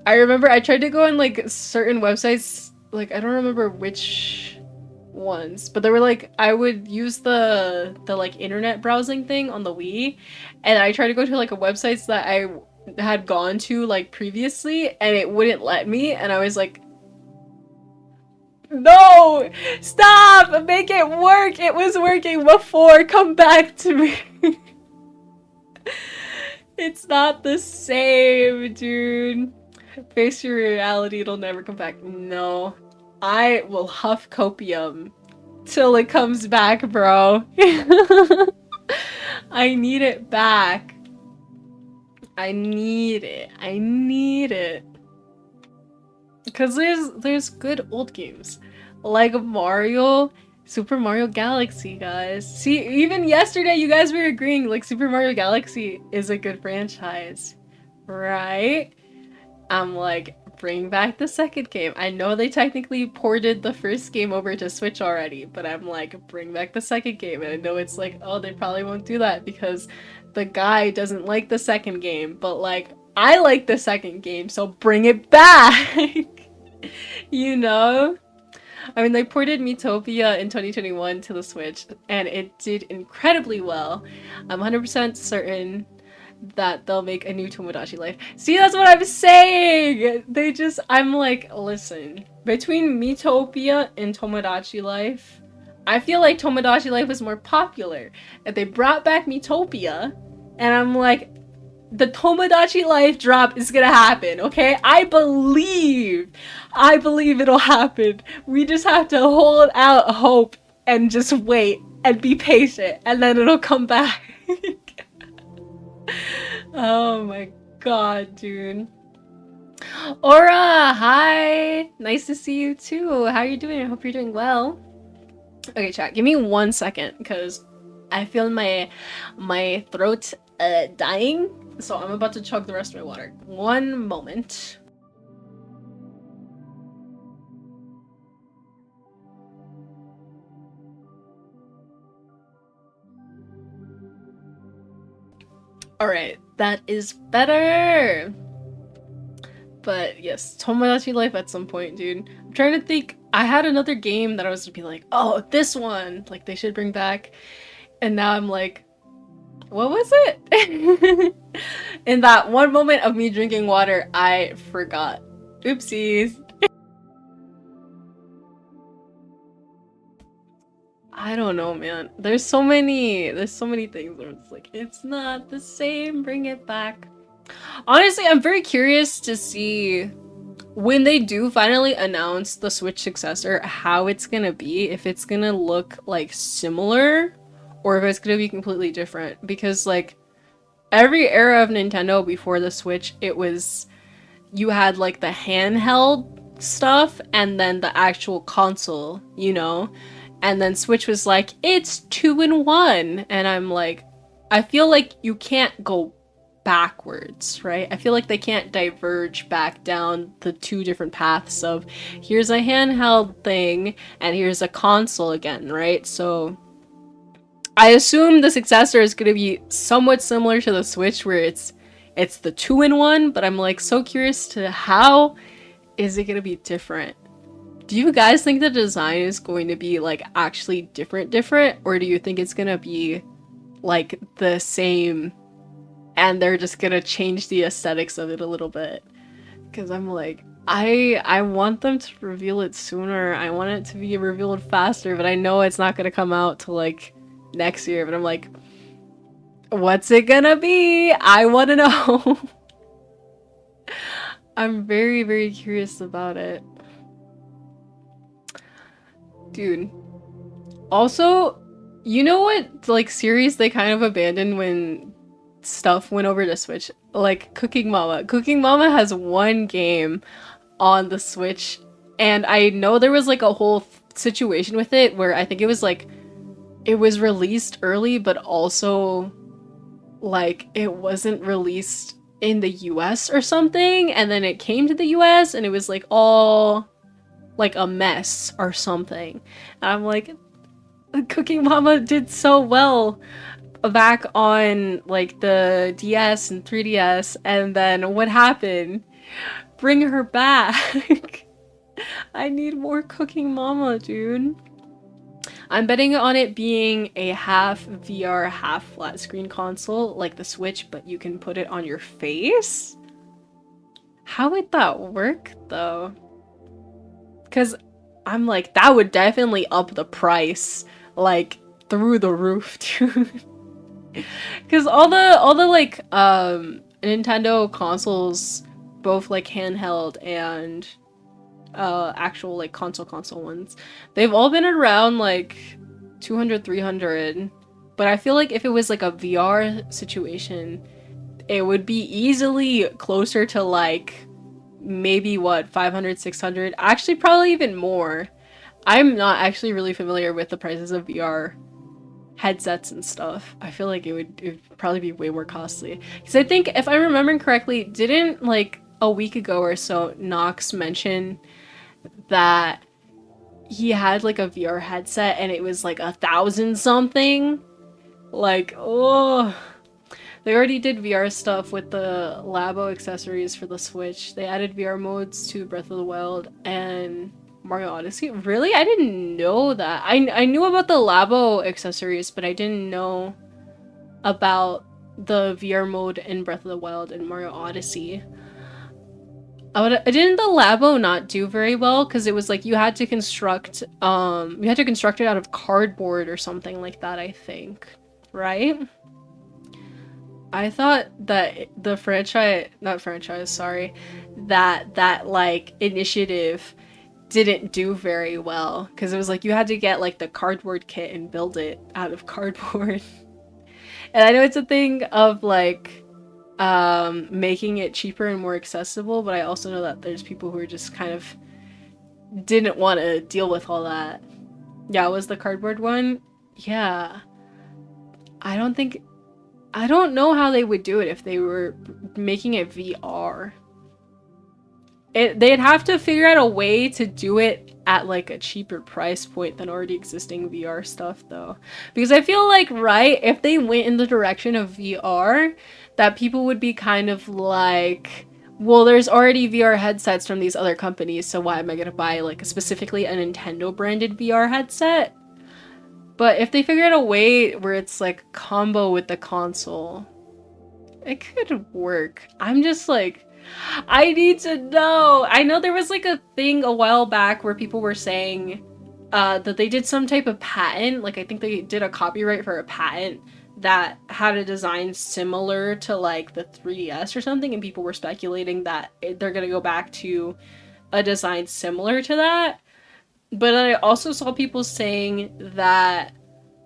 I remember I tried to go on like certain websites, like I don't remember which ones, but they were like, I would use the like internet browsing thing on the Wii, and I tried to go to like a websites that I had gone to like previously, and it wouldn't let me, and I was like, no, stop, make it work. It was working before. Come back to me. It's not the same, dude. Face your reality, it'll never come back. No, I will huff copium till it comes back, bro. I need it back. I need it. Because there's good old games. Like Mario, Super Mario Galaxy, guys. See, even yesterday you guys were agreeing, like, Super Mario Galaxy is a good franchise. Right? I'm like, bring back the second game. I know they technically ported the first game over to Switch already, but I'm like, bring back the second game. And I know it's like, oh, they probably won't do that because the guy doesn't like the second game, but like, I like the second game, so bring it back. You know? I mean, they ported Miitopia in 2021 to the Switch, and it did incredibly well. I'm 100% certain that they'll make a new Tomodachi Life. See, that's what I'm saying! I'm like, listen, between Miitopia and Tomodachi Life, I feel like Tomodachi Life was more popular. If they brought back Miitopia, and I'm like, the Tomodachi Life drop is gonna happen, okay? I believe it'll happen. We just have to hold out hope and just wait and be patient, and then it'll come back. Oh my god, dude. Aura, hi! Nice to see you too. How are you doing? I hope you're doing well. Okay, chat, give me 1 second, because I feel my throat dying. So I'm about to chug the rest of my water. 1 moment. Alright, that is better! But yes, Tomodachi Life at some point, dude. I'm trying to think. I had another game that I was gonna be like, oh, this one! Like, they should bring back. And now I'm like, what was it? In that one moment of me drinking water, I forgot. Oopsies. I don't know, man. There's so many things where it's like, it's not the same, bring it back. Honestly, I'm very curious to see when they do finally announce the Switch successor, how it's gonna be, if it's gonna look like similar or if it's gonna be completely different. Because like every era of Nintendo before the Switch, you had like the handheld stuff and then the actual console, you know? And then Switch was like, it's 2-in-1. And I'm like, I feel like you can't go backwards, right? I feel like they can't diverge back down the two different paths of here's a handheld thing and here's a console again, right? So I assume the successor is going to be somewhat similar to the Switch where it's the 2-in-1, but I'm like so curious to how is it going to be different? Do you guys think the design is going to be like actually different, or do you think it's going to be like the same and they're just gonna change the aesthetics of it a little bit? Because I'm like, I want them to reveal it sooner. I want it to be revealed faster, but I know it's not gonna come out till like next year. But I'm like, what's it gonna be? I want to know. I'm very, very curious about it. Dude. Also, you know what like series they kind of abandoned when stuff went over to Switch? Like Cooking Mama. Cooking Mama has one game on the Switch, and I know there was like a whole situation with it where I think it was like it was released early, but also like it wasn't released in the US or something, and then it came to the US and it was like all like a mess or something. And I'm like, Cooking Mama did so well back on like the DS and 3DS, and then what happened? Bring her back. I need more Cooking Mama, dude. I'm betting on it being a half VR, half flat screen console like the Switch, but you can put it on your face? How would that work though? Because I'm like, that would definitely up the price like through the roof, dude. Because all the like Nintendo consoles, both like handheld and actual like console ones, they've all been around like 200, 300, but I feel like if it was like a VR situation, it would be easily closer to like maybe what, 500, 600, actually probably even more. I'm not actually really familiar with the prices of VR headsets and stuff. I feel like it would probably be way more costly. Because I think, if I'm remembering correctly, didn't like a week ago or so, Nox mention that he had like a VR headset and it was like 1,000 something? Like, oh, They already did VR stuff with the Labo accessories for the Switch. They added VR modes to Breath of the Wild and Mario Odyssey. Really? I didn't know that. I knew about the Labo accessories, but I didn't know about the VR mode in Breath of the Wild and Mario Odyssey. Didn't the Labo not do very well? Because it was like you had to construct it out of cardboard or something like that, I think. Right? I thought that the that like initiative didn't do very well. Because it was like you had to get like the cardboard kit and build it out of cardboard. And I know it's a thing of like making it cheaper and more accessible, but I also know that there's people who are just kind of didn't want to deal with all that. Yeah, was the cardboard one? Yeah. I don't know how they would do it if they were making it VR. They'd have to figure out a way to do it at like a cheaper price point than already existing VR stuff though. Because I feel like, right, if they went in the direction of VR, that people would be kind of like, well, there's already VR headsets from these other companies, so why am I gonna buy like specifically a Nintendo branded VR headset? But if they figure out a way where it's like combo with the console, it could work. I'm just like, I need to know. I know there was like a thing a while back where people were saying that they did some type of patent. Like I think they did a copyright for a patent that had a design similar to like the 3DS or something, and people were speculating that they're gonna go back to a design similar to that. But I also saw people saying that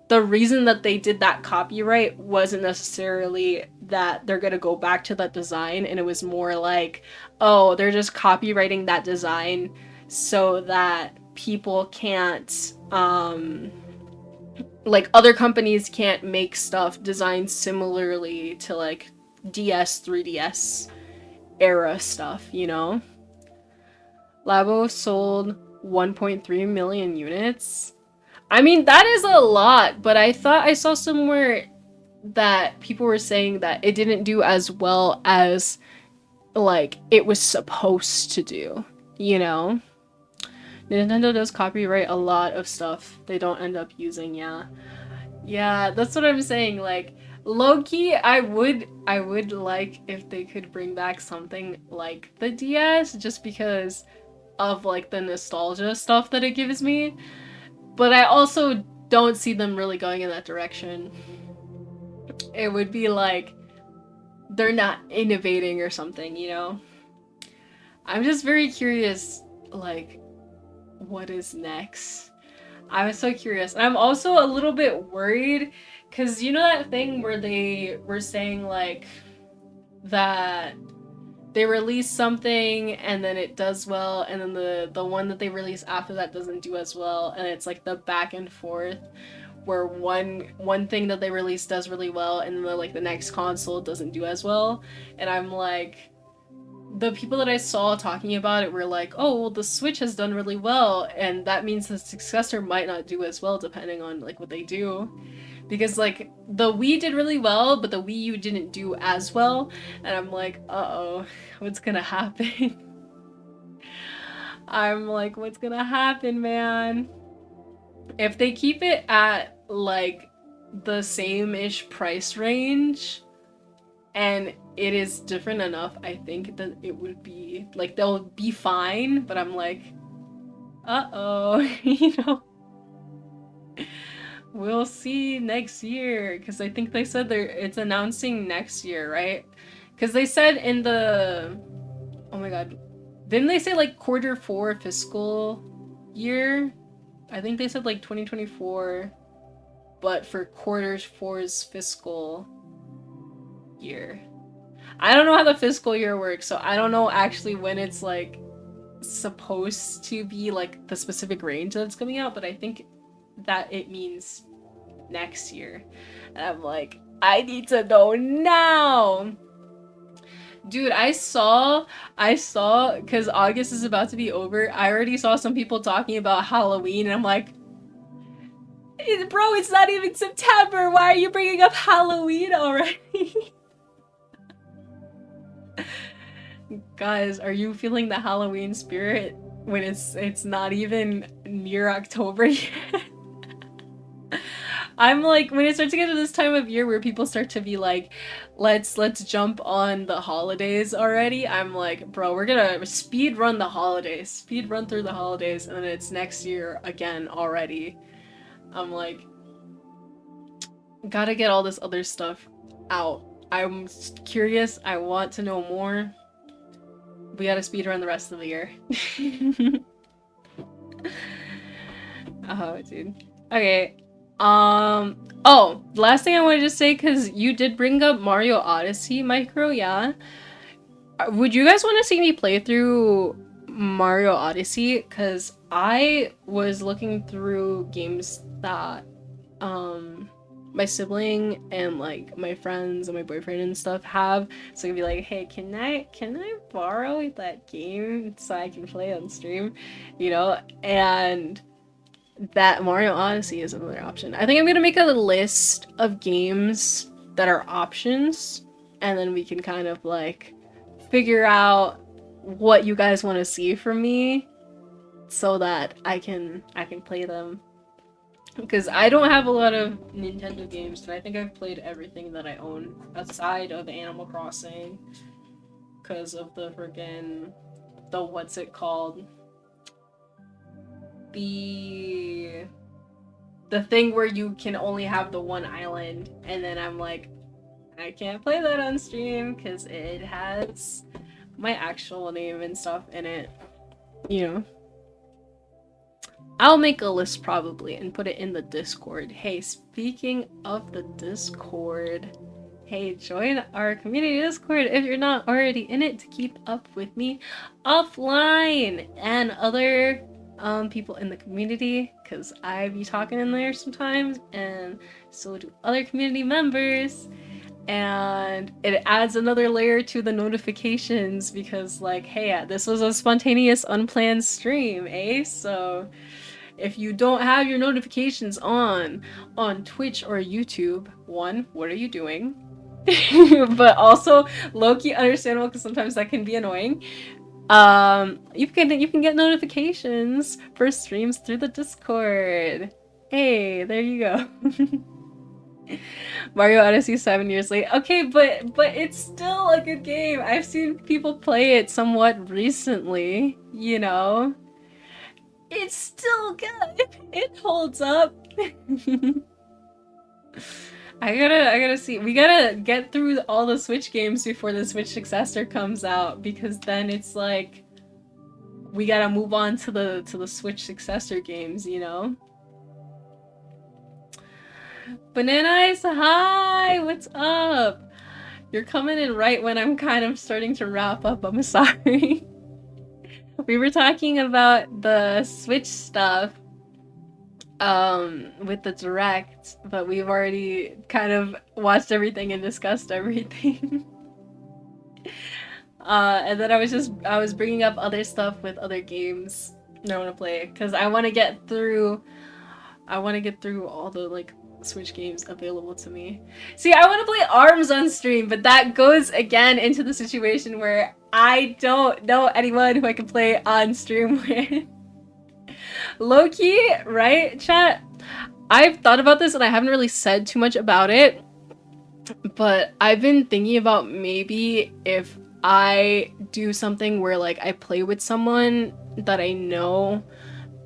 the reason that they did that copyright wasn't necessarily that they're gonna go back to that design, and it was more like, oh, they're just copywriting that design so that people can't, like other companies can't make stuff designed similarly to like DS, 3DS era stuff, you know? Labo sold 1.3 million units. I mean, that is a lot, but I thought I saw somewhere that people were saying that it didn't do as well as like it was supposed to do, you know? Nintendo does copyright a lot of stuff they don't end up using, yeah. Yeah, that's what I'm saying, like, low-key, I would like if they could bring back something like the DS, just because of, like, the nostalgia stuff that it gives me. But I also don't see them really going in that direction. It would be like, they're not innovating or something, you know? I'm just very curious, like, what is next? I'm so curious. And I'm also a little bit worried because you know that thing where they were saying like that they release something and then it does well, and then the one that they release after that doesn't do as well, and it's like the back and forth where one thing that they release does really well and then the next console doesn't do as well. And I'm like, the people that I saw talking about it were like, oh, well, the Switch has done really well, and that means the successor might not do as well depending on like what they do. Because like the Wii did really well, but the Wii U didn't do as well, and I'm like, uh-oh, what's gonna happen? I'm like, what's gonna happen, man? If they keep it at like the same-ish price range and it is different enough, I think that it would be like they'll be fine, but I'm like, uh-oh, you know. We'll see next year, because I think they said it's announcing next year, right? Because they said in the, oh my god, didn't they say like Q4 fiscal year? I think they said like 2024, but for Q4's fiscal year. I don't know how the fiscal year works, so I don't know actually when it's like supposed to be like the specific range that it's coming out, but I think that it means next year. And I'm like, I need to know now. Dude, I saw, because August is about to be over, I already saw some people talking about Halloween, and I'm like, bro, it's not even September, why are you bringing up Halloween already? Guys, are you feeling the Halloween spirit when it's not even near October yet? I'm like, when it starts to get to this time of year where people start to be like, let's jump on the holidays already, I'm like, bro, we're gonna speed run the holidays, speed run through the holidays, and then it's next year again already. I'm like, gotta get all this other stuff out. I'm curious, I want to know more. We gotta speed run the rest of the year. Oh, dude. Okay. Oh, the last thing I wanted to say, because you did bring up Mario Odyssey, Micro, yeah? Would you guys want to see me play through Mario Odyssey? Because I was looking through games that, my sibling and, like, my friends and my boyfriend and stuff have, so I'd be like, hey, can I borrow that game so I can play on stream? You know? And that Mario Odyssey is another option. I think I'm gonna make a list of games that are options, and then we can kind of like figure out what you guys want to see from me so that I can play them. Because I don't have a lot of Nintendo games, and I think I've played everything that I own outside of Animal Crossing because of the friggin' what's it called? The thing where you can only have the one island, and then I'm like, I can't play that on stream because it has my actual name and stuff in it, you know. I'll make a list probably and put it in the Discord. Hey, speaking of the Discord, hey, join our community Discord if you're not already in it to keep up with me offline and other people in the community, because I be talking in there sometimes, and so do other community members, and it adds another layer to the notifications because, like, hey, this was a spontaneous unplanned stream, eh? So if you don't have your notifications on Twitch or YouTube, one, what are you doing? But also low-key understandable because sometimes that can be annoying. You can get notifications for streams through the Discord. Hey, there you go. Mario Odyssey 7 years late. Okay, but it's still a good game. I've seen people play it somewhat recently, you know. It's still good. It holds up. I gotta see. We gotta get through all the Switch games before the Switch successor comes out, because then it's like we gotta move on to the Switch successor games, you know? Banana Ice, hi! What's up? You're coming in right when I'm kind of starting to wrap up. I'm sorry. We were talking about the Switch stuff with the Direct, but we've already kind of watched everything and discussed everything. And then I was bringing up other stuff with other games that I want to play, because I want to get through all the, like, Switch games available to me. See, I want to play ARMS on stream, but that goes again into the situation where I don't know anyone who I can play on stream with. Low-key, right, chat? I've thought about this and I haven't really said too much about it, but I've been thinking about maybe if I do something where, like, I play with someone that I know,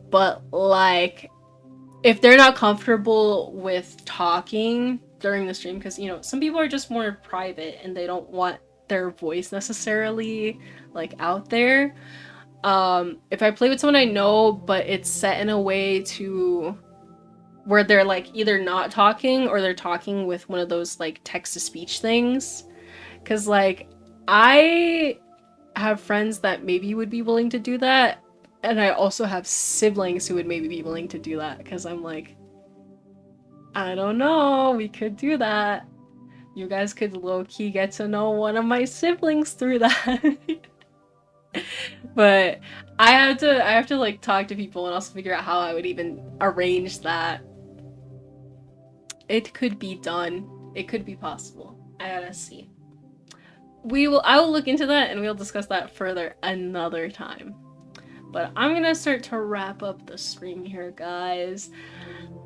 but, like, if they're not comfortable with talking during the stream, because, you know, some people are just more private and they don't want their voice necessarily, like, out there. If I play with someone I know, but it's set in a way to where they're, like, either not talking or they're talking with one of those, like, text-to-speech things. Because, like, I have friends that maybe would be willing to do that, and I also have siblings who would maybe be willing to do that, because I'm like, I don't know, we could do that. You guys could low-key get to know one of my siblings through that. But I have to like talk to people and also figure out how I would even arrange that. It could be done. It could be possible. I gotta see. I will look into that and we'll discuss that further another time. But I'm gonna start to wrap up the stream here, guys.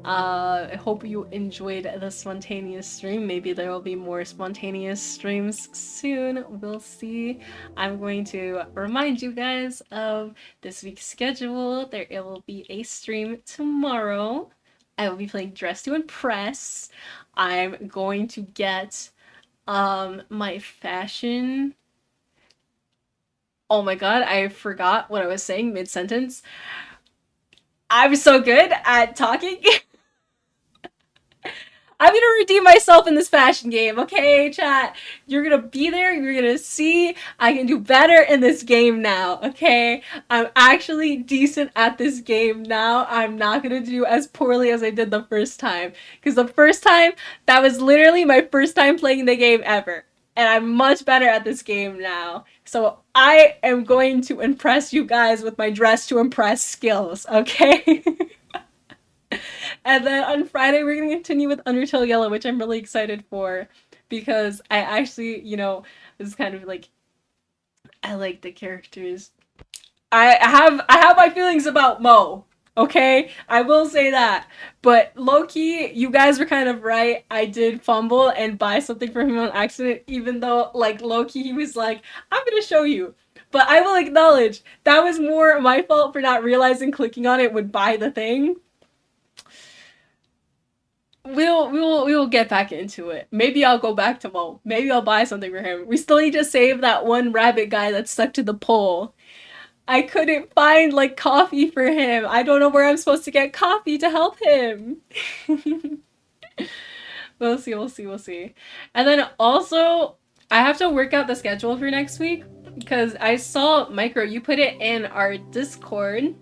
I hope you enjoyed the spontaneous stream. Maybe there will be more spontaneous streams soon. We'll see. I'm going to remind you guys of this week's schedule. There will be a stream tomorrow. I will be playing Dress to Impress. I'm going to get my fashion. Oh my god, I forgot what I was saying mid-sentence. I'm so good at talking. I'm gonna redeem myself in this fashion game, okay, chat? You're gonna be there, you're gonna see I can do better in this game now, okay? I'm actually decent at this game now. I'm not gonna do as poorly as I did the first time. Because the first time, that was literally my first time playing the game ever. And I'm much better at this game now. So I am going to impress you guys with my Dress to Impress skills, okay? And then on Friday, we're going to continue with Undertale Yellow, which I'm really excited for. Because I actually, you know, this is kind of like, I like the characters. I have my feelings about Mo. Okay, I will say that. But low-key, you guys were kind of right. I did fumble and buy something for him on accident, even though, like, low-key, he was like, I'm gonna show you. But I will acknowledge, that was more my fault for not realizing clicking on it would buy the thing. We'll get back into it. Maybe I'll go back to Mo. Maybe I'll buy something for him. We still need to save that one rabbit guy that's stuck to the pole. I couldn't find, like, coffee for him. I don't know where I'm supposed to get coffee to help him. We'll see. And then also, I have to work out the schedule for next week because I saw, Micro, you put it in our Discord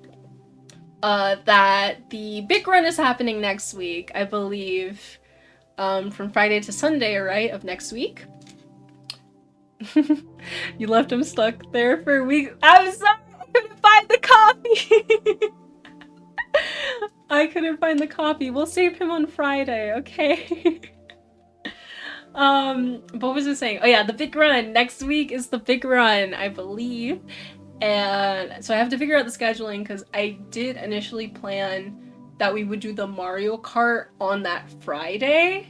that the big run is happening next week, I believe, from Friday to Sunday, right, of next week. You left him stuck there for a week. I'm sorry, I couldn't find the copy. I couldn't find the copy. We'll save him on Friday, okay? What was I saying? Oh yeah, the big run. Next week is the big run, I believe. And so I have to figure out the scheduling because I did initially plan that we would do the Mario Kart on that Friday.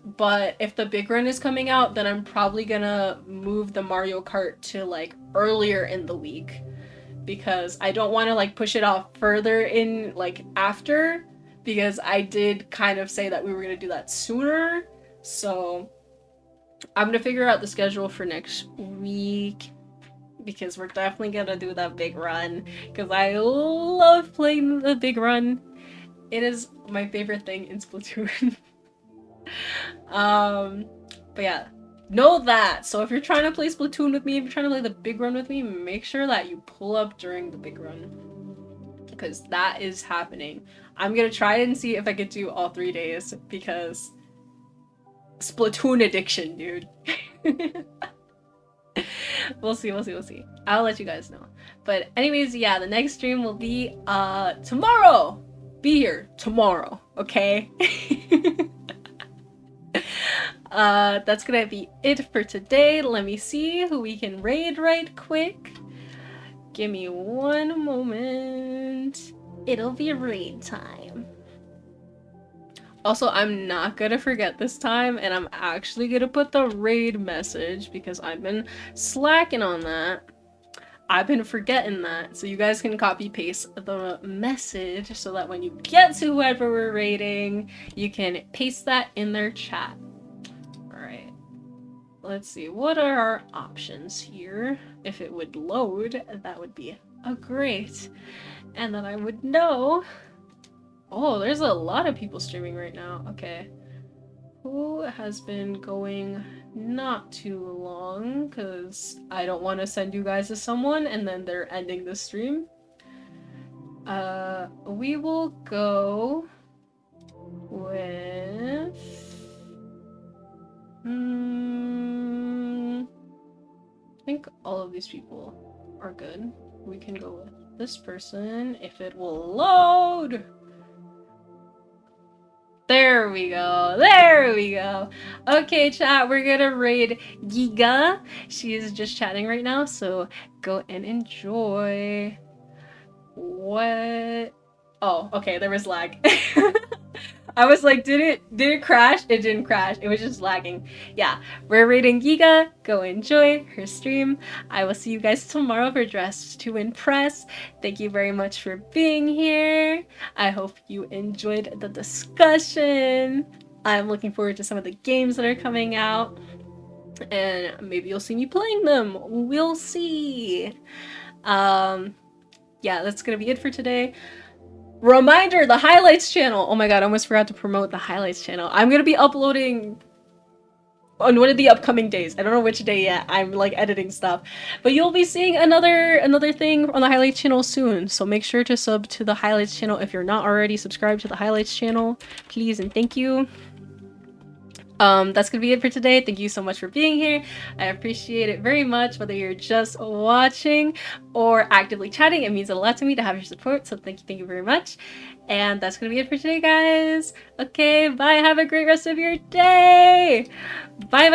But if the big run is coming out, then I'm probably gonna move the Mario Kart to like earlier in the week because I don't want to like push it off further in like after, because I did kind of say that we were gonna do that sooner. So I'm gonna figure out the schedule for next week because we're definitely gonna do that big run because I love playing the big run. It is my favorite thing in Splatoon. But yeah, know that. So if you're trying to play Splatoon with me, if you're trying to play the big run with me, make sure that you pull up during the big run because that is happening. I'm gonna try and see if I could do all 3 days because Splatoon addiction, dude. We'll see. I'll let you guys know. But anyways, yeah, the next stream will be tomorrow. Be here tomorrow, okay? That's gonna be it for today. Let me see who we can raid right quick. Give me one moment. It'll be raid time. Also, I'm not gonna forget this time, and I'm actually gonna put the raid message because I've been slacking on that. I've been forgetting that, so you guys can copy paste the message so that when you get to whoever we're raiding, you can paste that in their chat. Alright, let's see, what are our options here? If it would load, that would be great, and then I would know. Oh, there's a lot of people streaming right now. Okay. Who has been going not too long? Because I don't want to send you guys to someone and then they're ending the stream. We will go with... I think all of these people are good. We can go with this person if it will load. There we go. There we go. Okay, chat, we're gonna raid Giga. She is just chatting right now, so go and enjoy. What? Oh, okay, there was lag. I was like, did it crash? It didn't crash. It was just lagging. Yeah, we're raiding Giga. Go enjoy her stream. I will see you guys tomorrow for Dress to Impress. Thank you very much for being here. I hope you enjoyed the discussion. I'm looking forward to some of the games that are coming out. And maybe you'll see me playing them. We'll see. Yeah, that's gonna be it for today. Reminder, the highlights channel. Oh my god, I almost forgot to promote the highlights channel. I'm gonna be uploading on one of the upcoming days. I don't know which day yet. I'm like editing stuff. But you'll be seeing another thing on the highlights channel soon. So make sure to sub to the highlights channel if you're not already subscribed to the highlights channel. Please and thank you. That's gonna be it for today. Thank you so much for being here. I appreciate it very much, whether you're just watching or actively chatting. It means a lot to me to have your support, so thank you very much. And that's gonna be it for today, guys. Okay, bye. Have a great rest of your day. Bye.